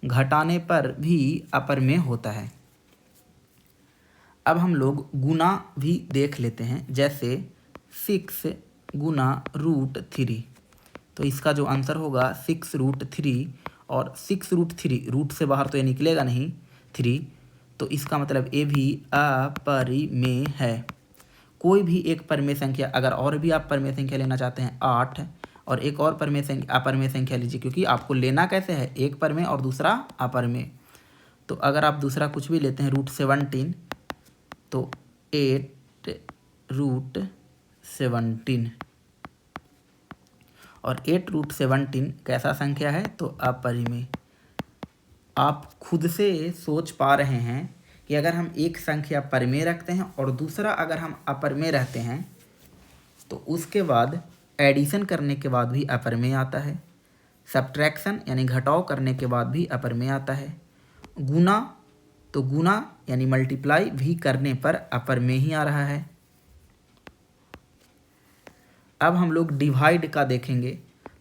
[SPEAKER 1] घटाने पर भी अपरमेय होता है। अब हम लोग गुना भी देख लेते हैं, जैसे 6 गुना √3। तो इसका जो आंसर होगा 6√3, और 6√3 रूट से बाहर तो ये निकलेगा नहीं 3, तो इसका मतलब ये भी अपरिमेय है। कोई भी एक परिमेय संख्या, अगर और भी आप परिमेय संख्या लेना चाहते हैं 8, और एक और परिमेय संख्या अपरिमेय संख्या लीजिए, क्योंकि आपको लेना कैसे है, एक परिमेय और दूसरा अपरिमेय। तो अगर आप दूसरा कुछ भी लेते हैं √17, तो 8√17, और 8√17 कैसा संख्या है, तो अपरिमेय। आप खुद से सोच पा रहे हैं कि अगर हम एक संख्या परिमेय रखते हैं और दूसरा अगर हम अपरिमेय रहते हैं, तो उसके बाद एडिशन करने के बाद भी अपरिमेय आता है, सब्ट्रैक्शन यानी घटाव करने के बाद भी अपरिमेय आता है, गुना तो गुना यानी मल्टीप्लाई भी करने पर अपरिमेय ही आ रहा है। अब हम लोग डिवाइड का देखेंगे,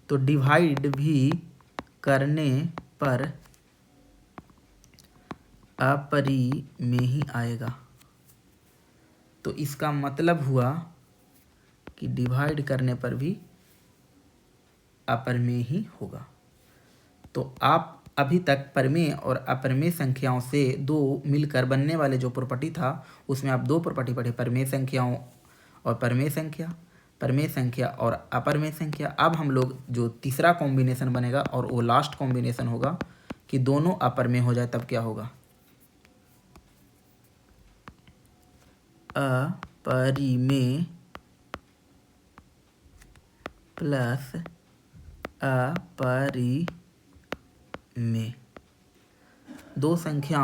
[SPEAKER 1] तो डिवाइड भी करने पर अपरिमेय ही आएगा। तो इसका मतलब हुआ कि डिवाइड करने पर भी अपरिमेय ही होगा। तो आप अभी तक परिमेय और अपरिमेय संख्याओं से दो मिलकर बनने वाले जो प्रॉपर्टी था, उसमें आप दो प्रॉपर्टी पढ़े, परिमेय संख्याओं और परिमेय संख्या और अपरिमेय संख्या। अब हम लोग जो तीसरा कॉम्बिनेशन बनेगा और वो लास्ट कॉम्बिनेशन होगा कि दोनों अपरिमेय हो जाए, तब क्या होगा, अपरिमेय प्लस अपरिमेय। दो संख्या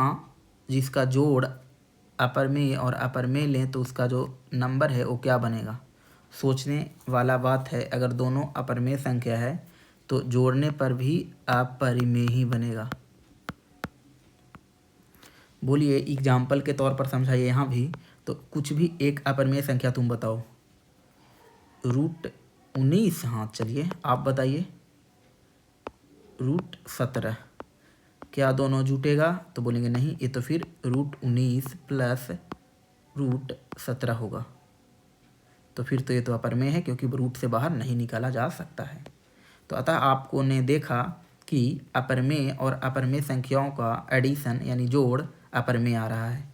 [SPEAKER 1] जिसका जोड़ अपरिमेय और अपरिमेय लें तो उसका जो नंबर है वो क्या बनेगा। सोचने वाला बात है, अगर दोनों अपरिमेय संख्या है तो जोड़ने पर भी अपरिमेय ही बनेगा। बोलिए एग्जाम्पल के तौर पर समझाइए यहाँ भी। तो कुछ भी एक अपरिमेय संख्या तुम बताओ, √19, हाँ चलिए आप बताइए, √17, क्या दोनों जुटेगा, तो बोलेंगे नहीं, ये तो फिर √19 प्लस √17 होगा। तो फिर तो ये तो अपरिमेय है, क्योंकि रूट से बाहर नहीं निकाला जा सकता है। तो अतः आपको ने देखा कि अपरिमेय और अपरिमेय संख्याओं का एडिशन यानी जोड़ अपरिमेय आ रहा है।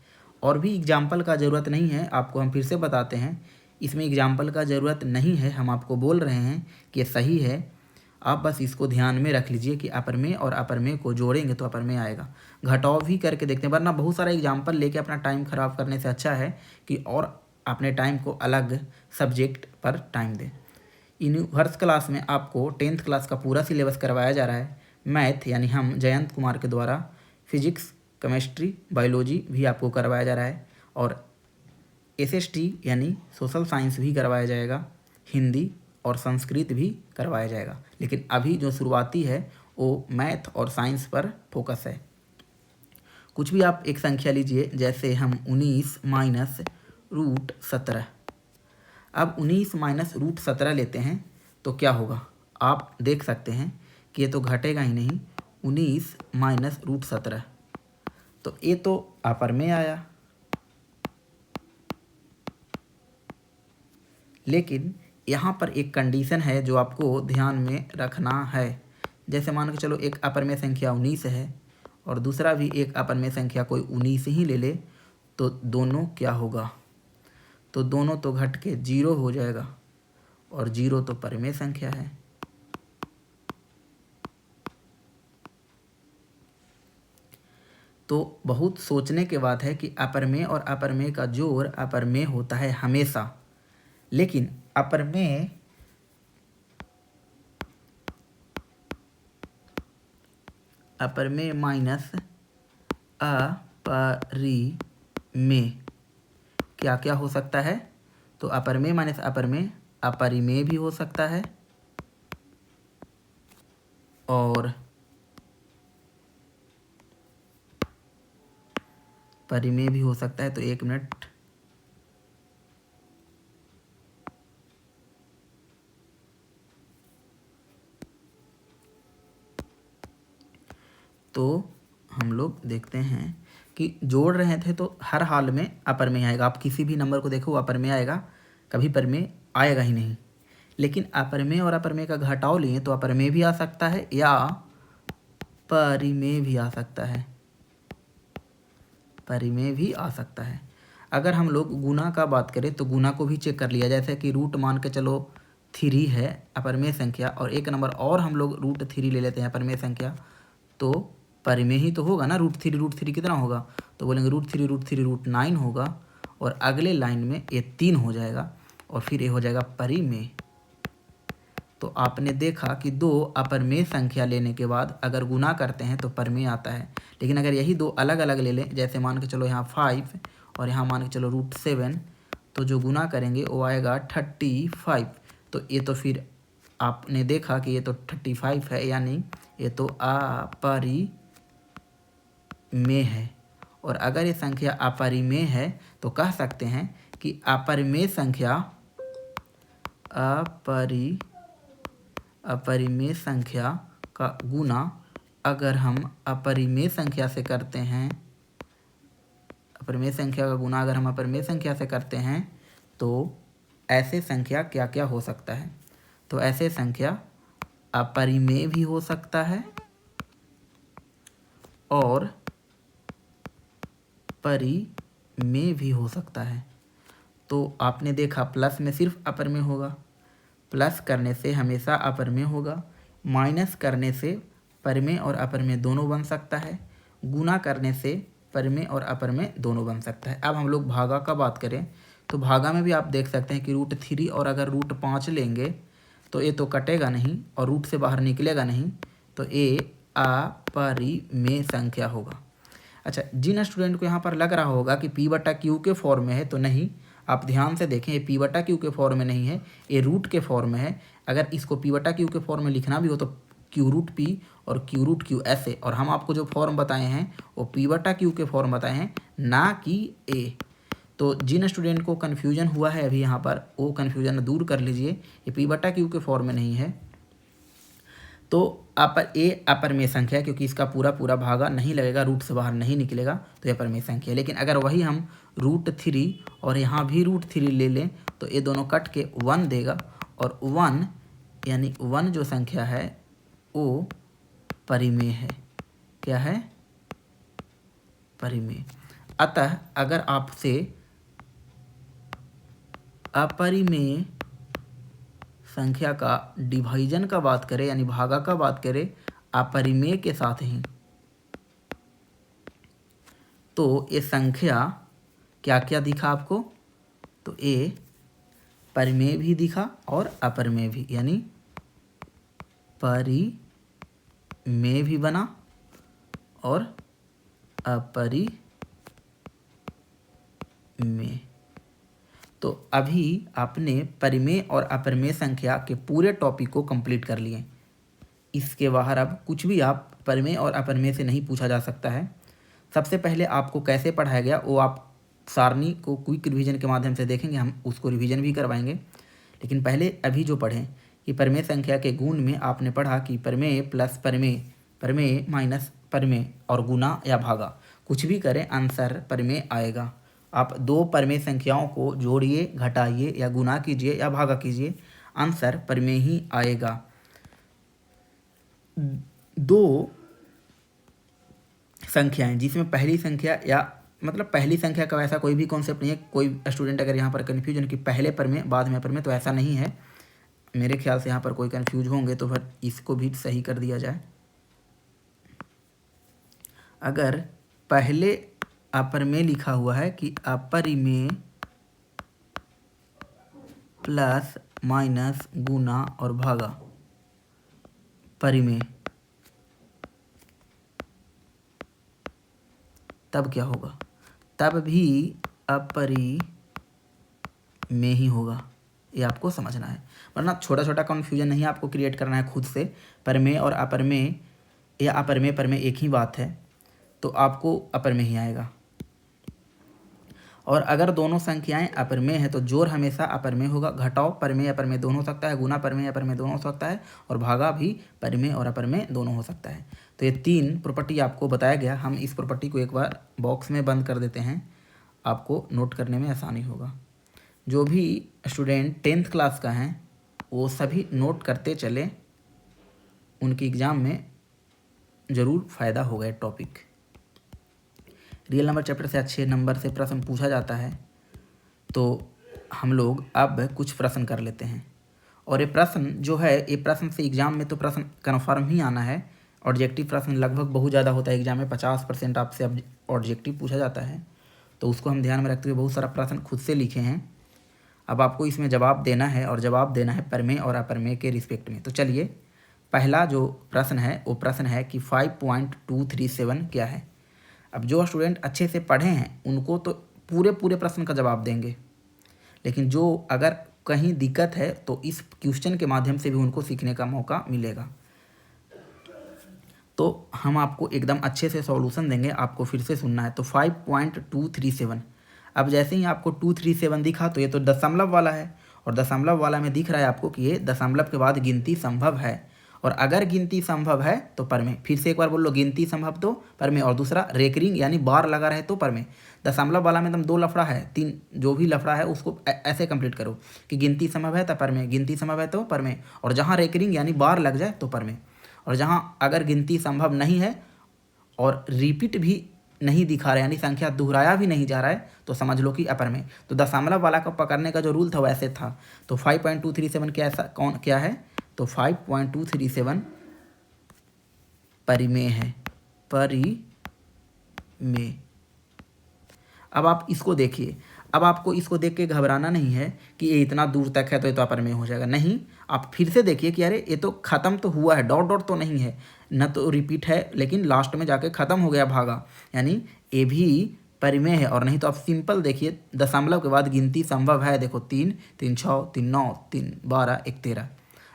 [SPEAKER 1] और भी एग्जाम्पल का ज़रूरत नहीं है, आपको हम फिर से बताते हैं, इसमें एग्जाम्पल का ज़रूरत नहीं है, हम आपको बोल रहे हैं कि ये सही है। आप बस इसको ध्यान में रख लीजिए कि अपरिमेय और अपरिमेय को जोड़ेंगे तो अपरिमेय आएगा। घटाव भी करके देखते हैं, वरना बहुत सारा एग्जाम्पल लेके अपना टाइम ख़राब करने से अच्छा है कि और अपने टाइम को अलग सब्जेक्ट पर टाइम दें। यूनिवर्स क्लास में आपको 10th क्लास का पूरा सिलेबस करवाया जा रहा है। मैथ यानी हम जयंत कुमार के द्वारा, फिजिक्स, केमिस्ट्री, बायोलॉजी भी आपको करवाया जा रहा है, और SST यानी सोशल साइंस भी करवाया जाएगा, हिंदी और संस्कृत भी करवाया जाएगा। लेकिन अभी जो शुरुआती है वो मैथ और साइंस पर फोकस है। कुछ भी आप एक संख्या लीजिए, जैसे हम 19 माइनस √17। अब 19 माइनस √17 लेते हैं तो क्या होगा, आप देख सकते हैं कि ये तो घटेगा ही नहीं, 19 माइनस √17, तो ये तो अपरिमेय आया। लेकिन यहाँ पर एक कंडीशन है जो आपको ध्यान में रखना है। जैसे मान के चलो एक अपरिमेय संख्या 19 है और दूसरा भी एक अपरिमेय संख्या कोई 19 ही ले ले, तो दोनों क्या होगा, तो दोनों तो घट के 0 हो जाएगा, और 0 तो परिमेय संख्या है। तो बहुत सोचने के बात है कि अपरिमेय और अपरिमेय का जोड़ अपरिमेय होता है हमेशा, लेकिन अपरिमेय माइनस अपरिमेय क्या क्या हो सकता है, तो अपरिमेय माइनस अपरिमेय अपरिमेय भी हो सकता है, और परिमेय भी हो सकता है। तो 1 मिनट, तो हम लोग देखते हैं कि जोड़ रहे थे तो हर हाल में अपर में आएगा। आप किसी भी नंबर को देखो अपर में आएगा, कभी पर में आएगा ही नहीं। लेकिन अपर में और अपर में का घटाव लिए तो अपर में भी आ सकता है या परि में भी आ सकता है, परि में भी आ सकता है। अगर हम लोग गुना का बात करें तो गुना को भी चेक कर लिया, जैसे कि रूट मान के चलो 3 है अपरमेय संख्या और एक नंबर और हम लोग √3 ले लेते हैं अपरमेय संख्या, तो परिमेय ही तो होगा ना। √3 कितना होगा, तो बोलेंगे √3 होगा और अगले लाइन में ये 3 हो जाएगा और फिर ये हो जाएगा परिमेय। तो आपने देखा कि दो अपरमेय संख्या लेने के बाद अगर गुना करते हैं तो परमेय आता है। लेकिन अगर यही दो अलग अलग ले लें, जैसे मान के चलो यहाँ 5 और यहाँ मान के चलो √7, तो जो गुना करेंगे वो आएगा 35। तो ये तो फिर आपने देखा कि ये तो 35 है, यानी ये तो अपरिमेय है। और अगर ये संख्या अपरिमेय है तो कह सकते हैं कि अपरिमेय संख्या अपरिमेय संख्या का गुना अगर हम अपरिमेय संख्या से करते हैं, अपरिमेय संख्या का गुना अगर हम अपरिमेय संख्या से करते हैं तो ऐसे संख्या क्या क्या हो सकता है। तो ऐसे संख्या अपरिमेय भी हो सकता है और परिमेय भी हो सकता है। तो आपने देखा प्लस में सिर्फ अपरिमेय होगा, प्लस करने से हमेशा अपरिमेय होगा, माइनस करने से परिमेय और अपरिमेय दोनों बन सकता है, गुना करने से परिमेय और अपरिमेय दोनों बन सकता है। अब हम लोग भागा का बात करें तो भागा में भी आप देख सकते हैं कि √3 और अगर √5 लेंगे तो ये तो कटेगा नहीं और रूट से बाहर निकलेगा नहीं, तो ये अपरिमेय संख्या होगा। अच्छा, जिन स्टूडेंट को यहाँ पर लग रहा होगा कि P/Q के फॉर्म में है, तो नहीं, आप ध्यान से देखें, ये P/Q के फॉर्म में नहीं है, ये रूट के फॉर्म में है। अगर इसको P/Q के फॉर्म में लिखना भी हो तो Q√P और Q√Q ऐसे, और हम आपको जो फॉर्म बताए हैं वो P/Q के फॉर्म बताए हैं, ना कि ए। तो जिन स्टूडेंट को कन्फ्यूजन हुआ है अभी यहाँ पर, वो कन्फ्यूजन दूर कर लीजिए, ये P/Q के फॉर्म में नहीं है। तो अपरिमेय संख्या, क्योंकि इसका पूरा पूरा भागा नहीं लगेगा, रूट से बाहर नहीं निकलेगा, तो ये अपरिमेय संख्या। लेकिन अगर वही हम √3 और यहाँ भी √3 ले लें तो ये दोनों कट के 1 देगा, और 1 यानी 1 जो संख्या है वो परिमेय है। क्या है? परिमेय। अतः अगर आपसे अपरिमेय संख्या का डिवाइजन का बात करें यानी भागा का बात करें अपरिमेय के साथ ही, तो ये संख्या क्या क्या दिखा आपको, तो ये परिमेय भी दिखा और अपरिमेय भी, यानी परिमेय भी बना और अपरिमेय। तो अभी आपने परिमेय और अपरिमेय संख्या के पूरे टॉपिक को कंप्लीट कर लिए। इसके बाहर अब कुछ भी आप परिमेय और अपरिमेय से नहीं पूछा जा सकता है। सबसे पहले आपको कैसे पढ़ाया गया वो आप सारणी को क्विक रिवीजन के माध्यम से देखेंगे, हम उसको रिवीजन भी करवाएंगे। लेकिन पहले अभी जो पढ़ें कि परिमेय संख्या के गुण में आपने पढ़ा कि परिमेय प्लस परिमेय, परिमेय माइनस परिमेय और गुना या भागा, कुछ भी करें आंसर परिमेय आएगा। आप दो परिमेय संख्याओं को जोड़िए, घटाइए या गुना कीजिए या भागा कीजिए, आंसर परिमेय ही आएगा। दो संख्याएं जिसमें पहली संख्या या मतलब पहली संख्या का वैसा कोई भी कॉन्सेप्ट नहीं है। कोई स्टूडेंट अगर यहाँ पर कन्फ्यूजन कि पहले परिमेय बाद में परिमेय, तो ऐसा नहीं है। मेरे ख्याल से यहाँ पर कोई कन्फ्यूज होंगे तो फिर इसको भी सही कर दिया जाए। अगर पहले अपरिमेय लिखा हुआ है कि अपरिमेय प्लस माइनस गुना और भागा परिमेय, तब क्या होगा, तब भी अपरिमेय ही होगा। ये आपको समझना है, वरना छोटा छोटा कन्फ्यूजन नहीं आपको क्रिएट करना है खुद से। परिमेय और अपरिमेय या अपरिमेय परिमेय एक ही बात है, तो आपको अपरिमेय ही आएगा। और अगर दोनों संख्याएं अपरमेय हैं तो जोड़ हमेशा अपरमेय होगा, घटाव परमेय अपरमेय दोनों हो सकता है, गुना परमेय अपरमेय दोनों हो सकता है, और भागा भी परमेय और अपरमेय दोनों हो सकता है। तो ये 3 प्रॉपर्टी आपको बताया गया। हम इस प्रॉपर्टी को एक बार बॉक्स में बंद कर देते हैं, आपको नोट करने में आसानी होगा। जो भी स्टूडेंट 10th क्लास का हैं वो सभी नोट करते चले, उनकी एग्ज़ाम में ज़रूर फ़ायदा होगा। टॉपिक रियल नंबर चैप्टर से अच्छे नंबर से प्रश्न पूछा जाता है। तो हम लोग अब कुछ प्रश्न कर लेते हैं, और ये प्रश्न जो है, ये प्रश्न से एग्ज़ाम में तो प्रश्न कन्फर्म ही आना है। ऑब्जेक्टिव प्रश्न लगभग बहुत ज़्यादा होता है एग्ज़ाम में, 50% आपसे ऑब्जेक्टिव पूछा जाता है, तो उसको हम ध्यान में रखते हुए बहुत सारा प्रश्न खुद से लिखे हैं। अब आपको इसमें जवाब देना है, और जवाब देना है परमेय और अपरमेय के रिस्पेक्ट में। तो चलिए, पहला जो प्रश्न है वो प्रश्न है कि 5.237 क्या है। अब जो स्टूडेंट अच्छे से पढ़े हैं उनको तो पूरे पूरे प्रश्न का जवाब देंगे, लेकिन जो अगर कहीं दिक्कत है तो इस क्वेश्चन के माध्यम से भी उनको सीखने का मौका मिलेगा। तो हम आपको एकदम अच्छे से सॉल्यूशन देंगे, आपको फिर से सुनना है। तो 5.237, अब जैसे ही आपको 237 दिखा तो ये तो दशमलव वाला है, और दशमलव वाला में दिख रहा है आपको कि ये दशमलव के बाद गिनती संभव है, और अगर गिनती संभव है तो परमेय। फिर से एक बार बोल लो, गिनती संभव तो परमेय, और दूसरा रेकरिंग यानी बार लगा रहे तो परमेय। दशमलव वाला में एकदम 2 लफड़ा है, 3 जो भी लफड़ा है उसको ऐसे कंप्लीट करो कि गिनती संभव है तो परमेय, गिनती संभव है तो परमेय, और जहाँ रेकरिंग यानी बार लग जाए तो परमेय, और जहाँ अगर गिनती संभव नहीं है और रिपीट भी नहीं दिखा रहा है यानी संख्या दोहराया भी नहीं जा रहा है तो समझ लो कि अपरमेय। तो दशमलव वाला को पकड़ने का जो रूल था वैसे था। तो 5.237 क्या ऐसा कौन क्या है, तो 5.237 परिमेय है, परिमेय। अब आप इसको देखिए, अब आपको इसको देख के घबराना नहीं है कि ये इतना दूर तक है तो ये तो अपरमेय हो जाएगा, नहीं। आप फिर से देखिए कि अरे ये तो ख़त्म तो हुआ है, डॉट डॉट तो नहीं है, न तो रिपीट है, लेकिन लास्ट में जाके ख़त्म हो गया भागा, यानी ये भी परिमेय है। और नहीं तो आप सिंपल देखिए, दशमलव के बाद गिनती संभव है, देखो 3, 3 6, 3 9, 3 12, 1 13,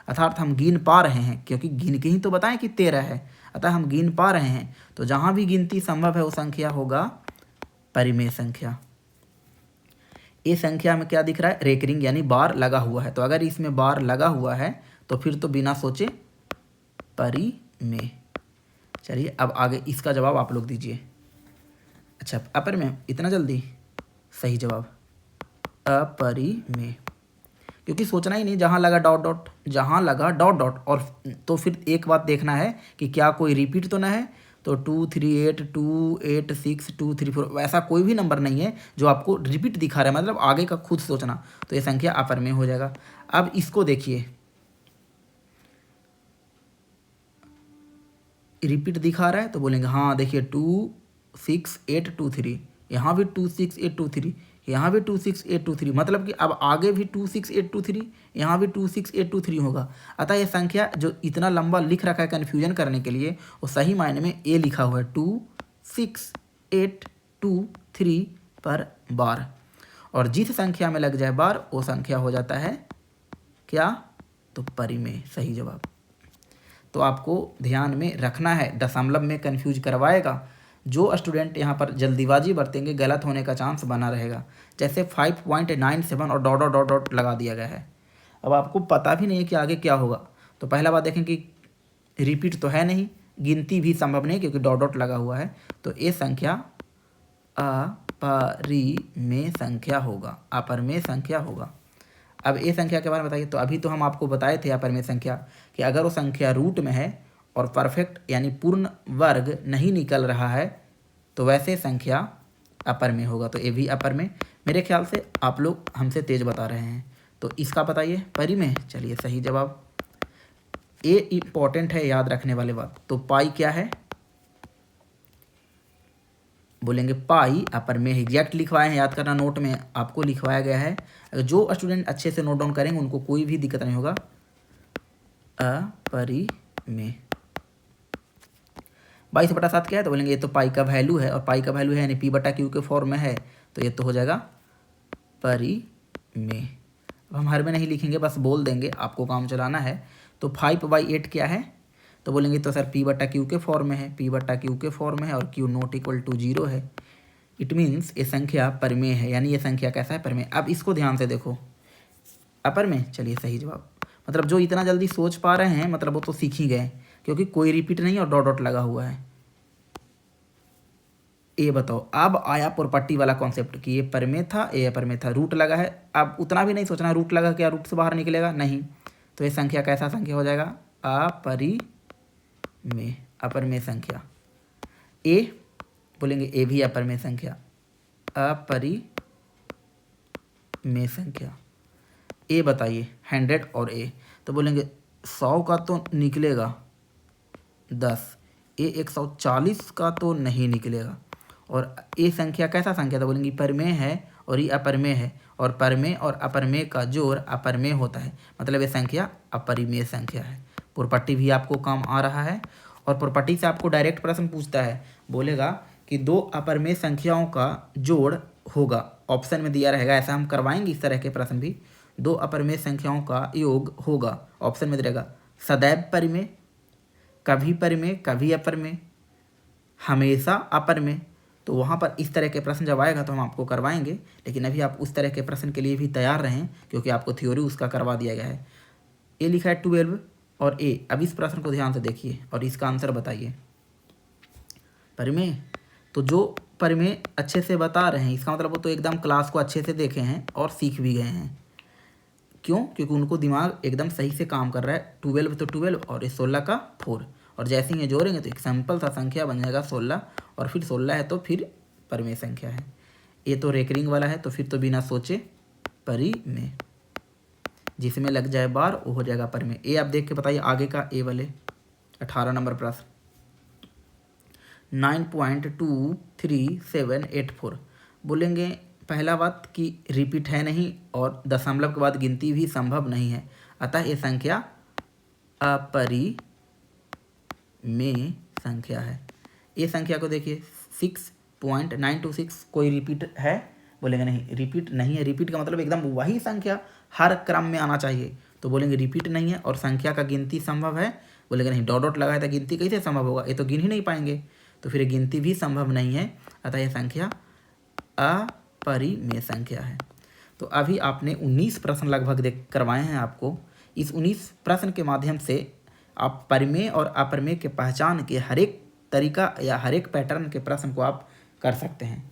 [SPEAKER 1] अर्थात हम गिन पा रहे हैं, क्योंकि गिन के ही तो बताएं कि 13 है, अतः हम गिन पा रहे हैं। तो जहाँ भी गिनती संभव है वो संख्या होगा परिमेय संख्या। ये संख्या में क्या दिख रहा है, रेकरिंग यानी बार लगा हुआ है, तो अगर इसमें बार लगा हुआ है तो फिर तो बिना सोचे परिमेय। चलिए अब आगे इसका जवाब आप लोग दीजिए। अच्छा, अपरमेय, इतना जल्दी? सही जवाब अपरिमेय, क्योंकि सोचना ही नहीं, जहाँ लगा डॉट डॉट, जहाँ लगा डॉट डॉट, और तो फिर एक बात देखना है कि क्या कोई रिपीट तो ना है। तो 2 3 8 2 8 6 2 3 4 वैसा कोई भी नंबर नहीं है जो आपको रिपीट दिखा रहा है, मतलब आगे का खुद सोचना, तो ये संख्या अपरमेय हो जाएगा। अब इसको देखिए, रिपीट दिखा रहा है तो बोलेंगे हाँ देखिए 2 6 8 2 3, यहाँ भी 2 6 8 2 3, यहाँ भी 2 6 8 2 3, मतलब कि अब आगे भी 2 6 8 2 3, यहाँ भी 2 6 8 2 3 होगा। अतः ये संख्या जो इतना लंबा लिख रखा है कन्फ्यूजन करने के लिए, वो सही मायने में ए लिखा हुआ है 2 6 8 2 3 पर बार, और जिस संख्या में लग जाए बार वो संख्या हो जाता है क्या, तो परिमेय। सही जवाब। तो आपको ध्यान में रखना है, दशमलव में कंफ्यूज करवाएगा। जो स्टूडेंट यहाँ पर जल्दीबाजी बरतेंगे गलत होने का चांस बना रहेगा। जैसे 5.97 और डॉट डॉट डॉट डॉट लगा दिया गया है, अब आपको पता भी नहीं है कि आगे क्या होगा। तो पहला बात देखें कि रिपीट तो है नहीं, गिनती भी संभव नहीं क्योंकि डॉट डॉट लगा हुआ है, तो ये संख्या अपरिमेय संख्या होगा, अपरमेय संख्या होगा। अब ए संख्या के बारे में बताइए। तो अभी तो हम आपको बताए थे अपरमेय संख्या कि अगर वो संख्या रूट में है और परफेक्ट यानी पूर्ण वर्ग नहीं निकल रहा है तो वैसे संख्या अपरमेय होगा। तो ये भी अपरमेय। मेरे ख्याल से आप लोग हमसे तेज बता रहे हैं, तो इसका बताइए परिमेय। चलिए सही जवाब। ये इम्पॉर्टेंट है, याद रखने वाले बात। तो पाई क्या है, बोलेंगे पाई अपरमेय। एग्जैक्ट लिखवाए हैं, याद करना, नोट में आपको लिखवाया गया है। अगर जो स्टूडेंट अच्छे से नोट डाउन करेंगे उनको कोई भी दिक्कत नहीं होगा। अपरिमेय 22/7 क्या है, तो बोलेंगे ये तो पाई का वैल्यू है, और पाई का वैल्यू है यानी p/q के फॉर्म में है, तो ये तो हो जाएगा परिमेय। अब हम हर में नहीं लिखेंगे, बस बोल देंगे, आपको काम चलाना है। तो 5/8 क्या है, तो बोलेंगे तो सर p/q के फॉर्म में है, p/q के फॉर्म में है, और q ≠ 0 है। इट मीन्स ये संख्या परमेय है, यानी ये संख्या कैसा है, परमेय। अब इसको ध्यान से देखो, अपरमेय, चलिए सही जवाब। मतलब जो इतना जल्दी सोच पा रहे हैं मतलब वो तो सीख ही गए, क्योंकि कोई रिपीट नहीं और डॉट डॉट लगा हुआ है। ये बताओ, अब आया प्रॉपर्टी वाला कॉन्सेप्ट कि ये परमेय था, ये अपरमेय था, रूट लगा है। अब उतना भी नहीं सोचना रूट लगा क्या रूट से बाहर निकलेगा, नहीं। तो ये संख्या कैसा संख्या हो जाएगा, अपरिमेय, अपरमेय संख्या। ए बोलेंगे ए भी अपरमेय संख्या, अपरिमेय संख्या। ए बताइए 100 और ए, तो बोलेंगे 100 का तो निकलेगा 10, ए 140 का तो नहीं निकलेगा। और ए संख्या कैसा संख्या था, बोलेंगे परमेय है और ये अपरमेय है, और परमेय और अपरमेय का जोड़ अपरमेय होता है, मतलब ये संख्या अपरिमेय संख्या है। प्रॉपर्टी भी आपको काम आ रहा है, और प्रॉपर्टी से आपको डायरेक्ट प्रश्न पूछता है, बोलेगा कि दो अपरमेय संख्याओं का जोड़ होगा, ऑप्शन में दिया रहेगा, ऐसा हम करवाएंगे इस तरह के प्रश्न भी। दो अपरमेय संख्याओं का योग होगा, ऑप्शन में रहेगा सदैव परिमेय, कभी परिमेय, कभी अपरमेय, हमेशा अपरमेय। तो वहाँ पर इस तरह के प्रश्न जब आएगा तो हम आपको करवाएंगे, लेकिन अभी आप उस तरह के प्रश्न के लिए भी तैयार रहें, क्योंकि आपको थ्योरी उसका करवा दिया गया है। ए लिखा है 12 और ए। अब इस प्रश्न को ध्यान से देखिए और इसका आंसर बताइए। परिमेय, तो जो परिमेय अच्छे से बता रहे हैं इसका मतलब वो तो एकदम क्लास को अच्छे से देखे हैं और सीख भी गए हैं। क्यों, क्योंकि उनको दिमाग एकदम सही से काम कर रहा है। 12 तो 12 और इस 16 का 4, और जैसे ही ये जोड़ेंगे तो एक सिंपल सा संख्या बन जाएगा 16, और फिर 16 है तो फिर परमेय संख्या है। ये तो रेकरिंग वाला है, तो फिर तो बिना सोचे परिमेय, जिसमें लग जाए बार वो हो जाएगा परमेय। ये आप देख के बताइए आगे का, ए वाले 18 नंबर प्रश्न 9.23784। बोलेंगे पहला बात कि रिपीट है नहीं और दशमलव के बाद गिनती भी संभव नहीं है, अतः ये संख्या अपरिमेय संख्या है। ये संख्या को देखिए 6.926, कोई रिपीट है, बोलेंगे नहीं रिपीट नहीं है। रिपीट का मतलब एकदम वही संख्या हर क्रम में आना चाहिए, तो बोलेंगे रिपीट नहीं है। और संख्या का गिनती संभव है, बोलेंगे नहीं, डॉट डॉट लगाया था गिनती कैसे संभव होगा, ये तो गिन ही नहीं पाएंगे, तो फिर गिनती भी संभव नहीं है, अतः यह संख्या अपरिमेय संख्या है। तो अभी आपने 19 प्रश्न लगभग देख करवाए हैं आपको। इस 19 प्रश्न के माध्यम से आप परिमेय और अपरिमेय के पहचान के हर एक तरीका या हर एक पैटर्न के प्रश्न को आप कर सकते हैं।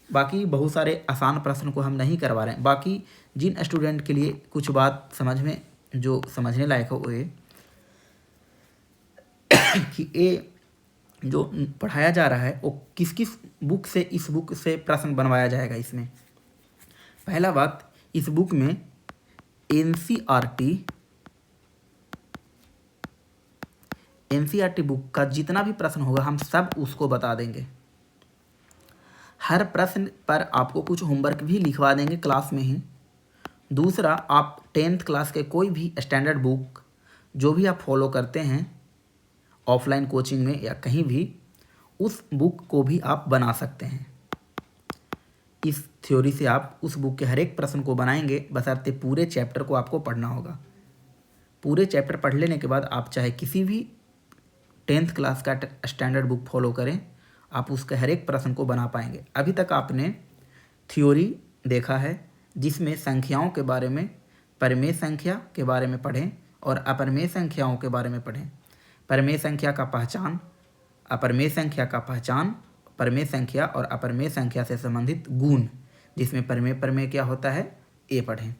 [SPEAKER 1] बाकी बहुत सारे आसान प्रश्न को हम नहीं करवा रहे हैं। बाकी जिन स्टूडेंट के लिए कुछ बात समझ में जो समझने लायक हो, ये कि ये जो पढ़ाया जा रहा है वो किस किस बुक से, इस बुक से प्रश्न बनवाया जाएगा इसमें। पहला बात, इस बुक में एनसीईआरटी बुक का जितना भी प्रश्न होगा हम सब उसको बता देंगे। हर प्रश्न पर आपको कुछ होमवर्क भी लिखवा देंगे क्लास में ही। दूसरा, आप 10th क्लास के कोई भी स्टैंडर्ड बुक जो भी आप फॉलो करते हैं ऑफलाइन कोचिंग में या कहीं भी, उस बुक को भी आप बना सकते हैं। इस थ्योरी से आप उस बुक के हर एक प्रश्न को बनाएंगे, बशर्ते पूरे चैप्टर को आपको पढ़ना होगा। पूरे चैप्टर पढ़ लेने के बाद आप चाहे किसी भी 10th क्लास का स्टैंडर्ड बुक फॉलो करें, आप उसके हर एक प्रश्न को बना पाएंगे। अभी तक आपने थ्योरी देखा है जिसमें संख्याओं के बारे में, परिमेय संख्या के बारे में पढ़ें और अपरिमेय संख्याओं के बारे में पढ़ें। परिमेय संख्या का पहचान, अपरिमेय संख्या का पहचान, परिमेय संख्या और अपरिमेय संख्या से संबंधित गुण, जिसमें परिमेय क्या होता है, ये पढ़ें।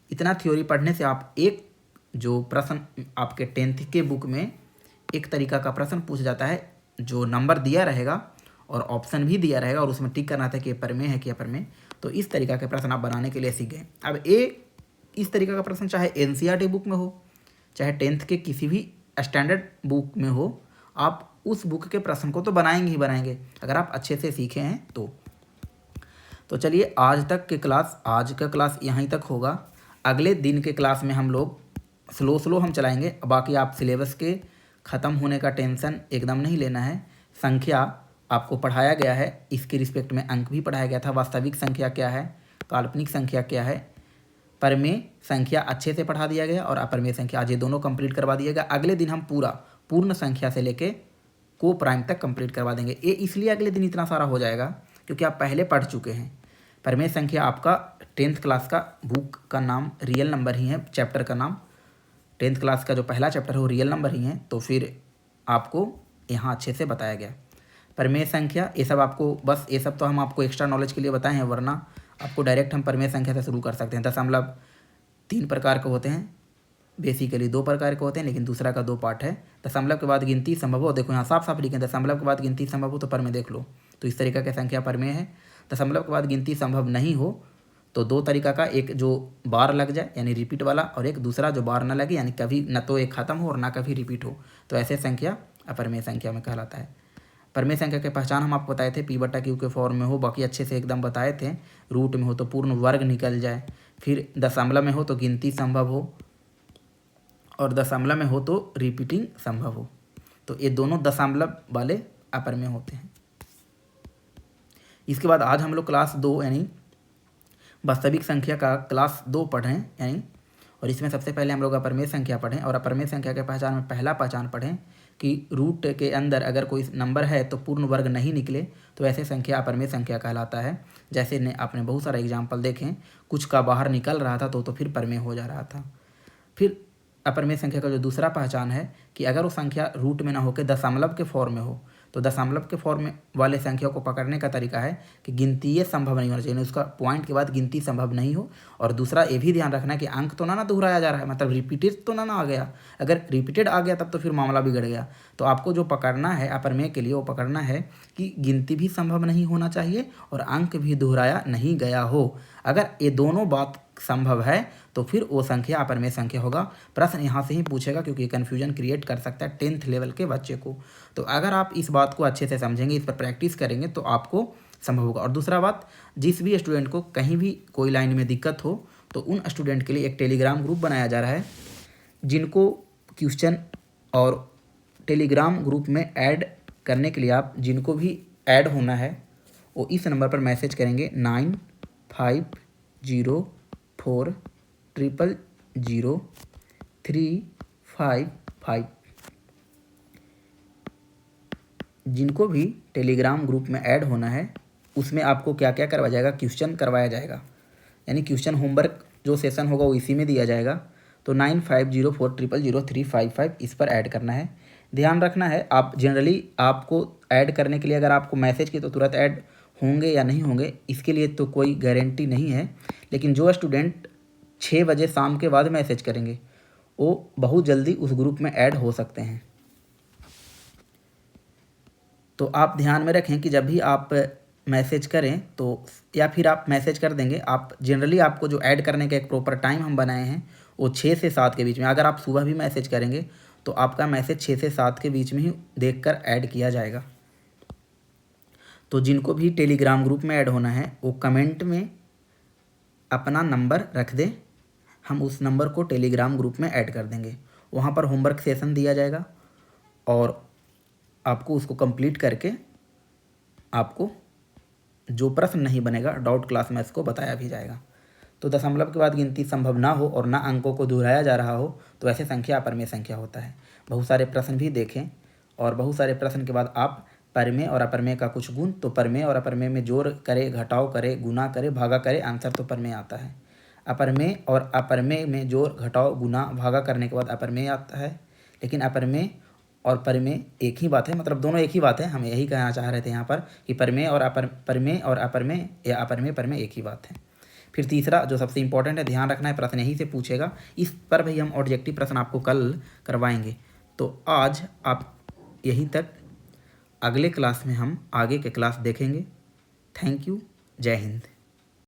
[SPEAKER 1] इतना थ्योरी पढ़ने से आप एक जो प्रश्न आपके 10th के बुक में एक तरीका का प्रश्न पूछ जाता है, जो नंबर दिया रहेगा और ऑप्शन भी दिया रहेगा और उसमें टिक करना था कि परिमेय है कि अपरिमेय, तो इस तरीका के प्रश्न आप बनाने के लिए सीख गए। अब इस तरीका का प्रश्न चाहे एनसीईआरटी बुक में हो, चाहे 10th के किसी भी स्टैंडर्ड बुक में हो, आप उस बुक के प्रश्न को तो बनाएंगे ही बनाएंगे, अगर आप अच्छे से सीखे हैं तो चलिए आज का क्लास यहीं तक होगा। अगले दिन के क्लास में हम लोग स्लो हम चलाएंगे। बाकी आप सिलेबस के ख़त्म होने का टेंशन एकदम नहीं लेना है। संख्या आपको पढ़ाया गया है, इसके रिस्पेक्ट में अंक भी पढ़ाया गया था। वास्तविक संख्या क्या है, काल्पनिक संख्या क्या है, परिमेय संख्या अच्छे से पढ़ा दिया गया और अपरिमेय संख्या, आज ये दोनों कंप्लीट करवा दिया गया। अगले दिन हम पूर्ण संख्या से लेके को प्राइम तक कंप्लीट करवा देंगे। ये इसलिए अगले दिन इतना सारा हो जाएगा क्योंकि आप पहले पढ़ चुके हैं। परमेय संख्या आपका 10th क्लास का बुक का नाम रियल नंबर ही है, चैप्टर का नाम 10th क्लास का जो पहला चैप्टर है वो रियल नंबर ही है, तो फिर आपको यहाँ अच्छे से बताया गया। परमेय संख्या ये सब आपको बस ये सब तो हम आपको एक्स्ट्रा नॉलेज के लिए बताए हैं, वरना आपको डायरेक्ट हम परमेय संख्या से शुरू कर सकते हैं। दशमलव 3 प्रकार के होते हैं, बेसिकली 2 प्रकार के होते हैं, लेकिन दूसरा का 2 पार्ट है। दशमलव के बाद गिनती संभव हो, देखो यहाँ साफ साफ लिखे दशमलव के बाद गिनती संभव हो तो परमेय देख लो, तो इस तरीका की संख्या परमेय है। दशमलव के बाद गिनती संभव नहीं हो तो 2 तरीका का, एक जो बार लग जाए यानी रिपीट वाला, और एक दूसरा जो बार ना लगे यानी कभी न तो एक खत्म हो और ना कभी रिपीट हो, तो ऐसे संख्या अपरमेय संख्या में कहलाता है। परमेय संख्या की पहचान हम आपको बताए थे, P/Q के फॉर्म में हो, बाकी अच्छे से एकदम बताए थे। रूट में हो तो पूर्ण वर्ग निकल जाए, फिर दशमलव में हो तो गिनती संभव हो, और दशमलव में हो तो रिपीटिंग संभव हो, तो ये दोनों दशमलव वाले अपरमेय होते हैं। इसके बाद आज हम लोग क्लास 2 यानी वास्तविक संख्या का क्लास 2 पढ़ें यानी, और इसमें सबसे पहले हम लोग अपरमेय संख्या पढ़ें, और अपरमेय संख्या के पहचान में पहला पहचान पढ़ें कि रूट के अंदर अगर कोई नंबर है तो पूर्ण वर्ग नहीं निकले तो ऐसे संख्या अपरमेय संख्या कहलाता है। जैसे ने आपने बहुत सारे एग्जाम्पल देखें, कुछ का बाहर निकल रहा था तो फिर परमेय हो जा रहा था। फिर अपरमेय संख्या का जो दूसरा पहचान है कि अगर वो संख्या रूट में ना होकर दशमलव के फॉर्म में हो, तो दशमलव के फॉर्म वाले संख्या को पकड़ने का तरीका है कि गिनती संभव नहीं होना चाहिए, उसका पॉइंट के बाद गिनती संभव नहीं हो। और दूसरा ये भी ध्यान रखना है कि अंक तो ना दोहराया जा रहा है, मतलब रिपीटेड तो ना आ गया। अगर रिपीटेड आ गया तब तो फिर मामला बिगड़ गया। तो आपको जो पकड़ना है अपरमेय के लिए, वो पकड़ना है कि गिनती भी संभव नहीं होना चाहिए और अंक भी दोहराया नहीं गया हो। अगर ये दोनों बात संभव है तो फिर वो संख्या अपरमेय संख्या होगा। प्रश्न यहाँ से ही पूछेगा क्योंकि कन्फ्यूजन क्रिएट कर सकता है 10th लेवल के बच्चे को। तो अगर आप इस बात को अच्छे से समझेंगे, इस पर प्रैक्टिस करेंगे तो आपको संभव होगा। और दूसरा बात, जिस भी स्टूडेंट को कहीं भी कोई लाइन में दिक्कत हो तो उन स्टूडेंट के लिए एक टेलीग्राम ग्रुप बनाया जा रहा है। जिनको क्वेश्चन और टेलीग्राम ग्रुप में ऐड करने के लिए आप जिनको भी ऐड होना है वो इस नंबर पर मैसेज करेंगे 9504000355। जिनको भी टेलीग्राम ग्रुप में ऐड होना है उसमें आपको क्या क्या करवाया जाएगा, क्वेश्चन करवाया जाएगा, यानी क्वेश्चन होमवर्क जो सेशन होगा वो इसी में दिया जाएगा। तो 9504000355 इस पर ऐड करना है। ध्यान रखना है, आप जनरली आपको ऐड करने के लिए अगर आपको मैसेज किए तो तुरंत ऐड होंगे या नहीं होंगे इसके लिए तो कोई गारंटी नहीं है, लेकिन जो स्टूडेंट 6 बजे शाम के बाद मैसेज करेंगे वो बहुत जल्दी उस ग्रुप में ऐड हो सकते हैं। तो आप ध्यान में रखें कि जब भी आप मैसेज करें तो, या फिर आप मैसेज कर देंगे, आप जनरली आपको जो ऐड करने का एक प्रॉपर टाइम हम बनाए हैं वो 6 से 7 के बीच में। अगर आप सुबह भी मैसेज करेंगे तो आपका मैसेज 6 से 7 के बीच में ही देखकर ऐड किया जाएगा। तो जिनको भी टेलीग्राम ग्रुप में ऐड होना है वो कमेंट में अपना नंबर रख दें, हम उस नंबर को टेलीग्राम ग्रुप में ऐड कर देंगे। वहाँ पर होमवर्क सेशन दिया जाएगा और आपको उसको कंप्लीट करके आपको जो प्रश्न नहीं बनेगा डाउट क्लास में इसको बताया भी जाएगा। तो दशमलव के बाद गिनती संभव ना हो और ना अंकों को दोहराया जा रहा हो तो ऐसे संख्या अपरमेय संख्या होता है। बहुत सारे प्रश्न भी देखें और बहुत सारे प्रश्न के बाद आप परमेय और अपरमेय का कुछ गुण, तो परमेय और अपरमेय में जोड़ करे, घटाव करे, गुना करे, भागा करे, आंसर तो परमेय आता है। अपरमेय और अपरमेय में जोड़, घटाव, गुना, भागा करने के बाद अपरमेय आता है। लेकिन अपरमेय और परमेय एक ही बात है, मतलब दोनों एक ही बात है। हम यही कहना चाह रहे थे यहाँ पर कि परमेय और अपरमेय या अपरमेय परमेय एक ही बात है। फिर तीसरा जो सबसे इंपॉर्टेंट है, ध्यान रखना है, प्रश्न यहीं से पूछेगा। इस पर भी हम ऑब्जेक्टिव प्रश्न आपको कल करवाएंगे। तो आज आप यहीं तक, अगले क्लास में हम आगे के क्लास देखेंगे। थैंक यू, जय हिंद।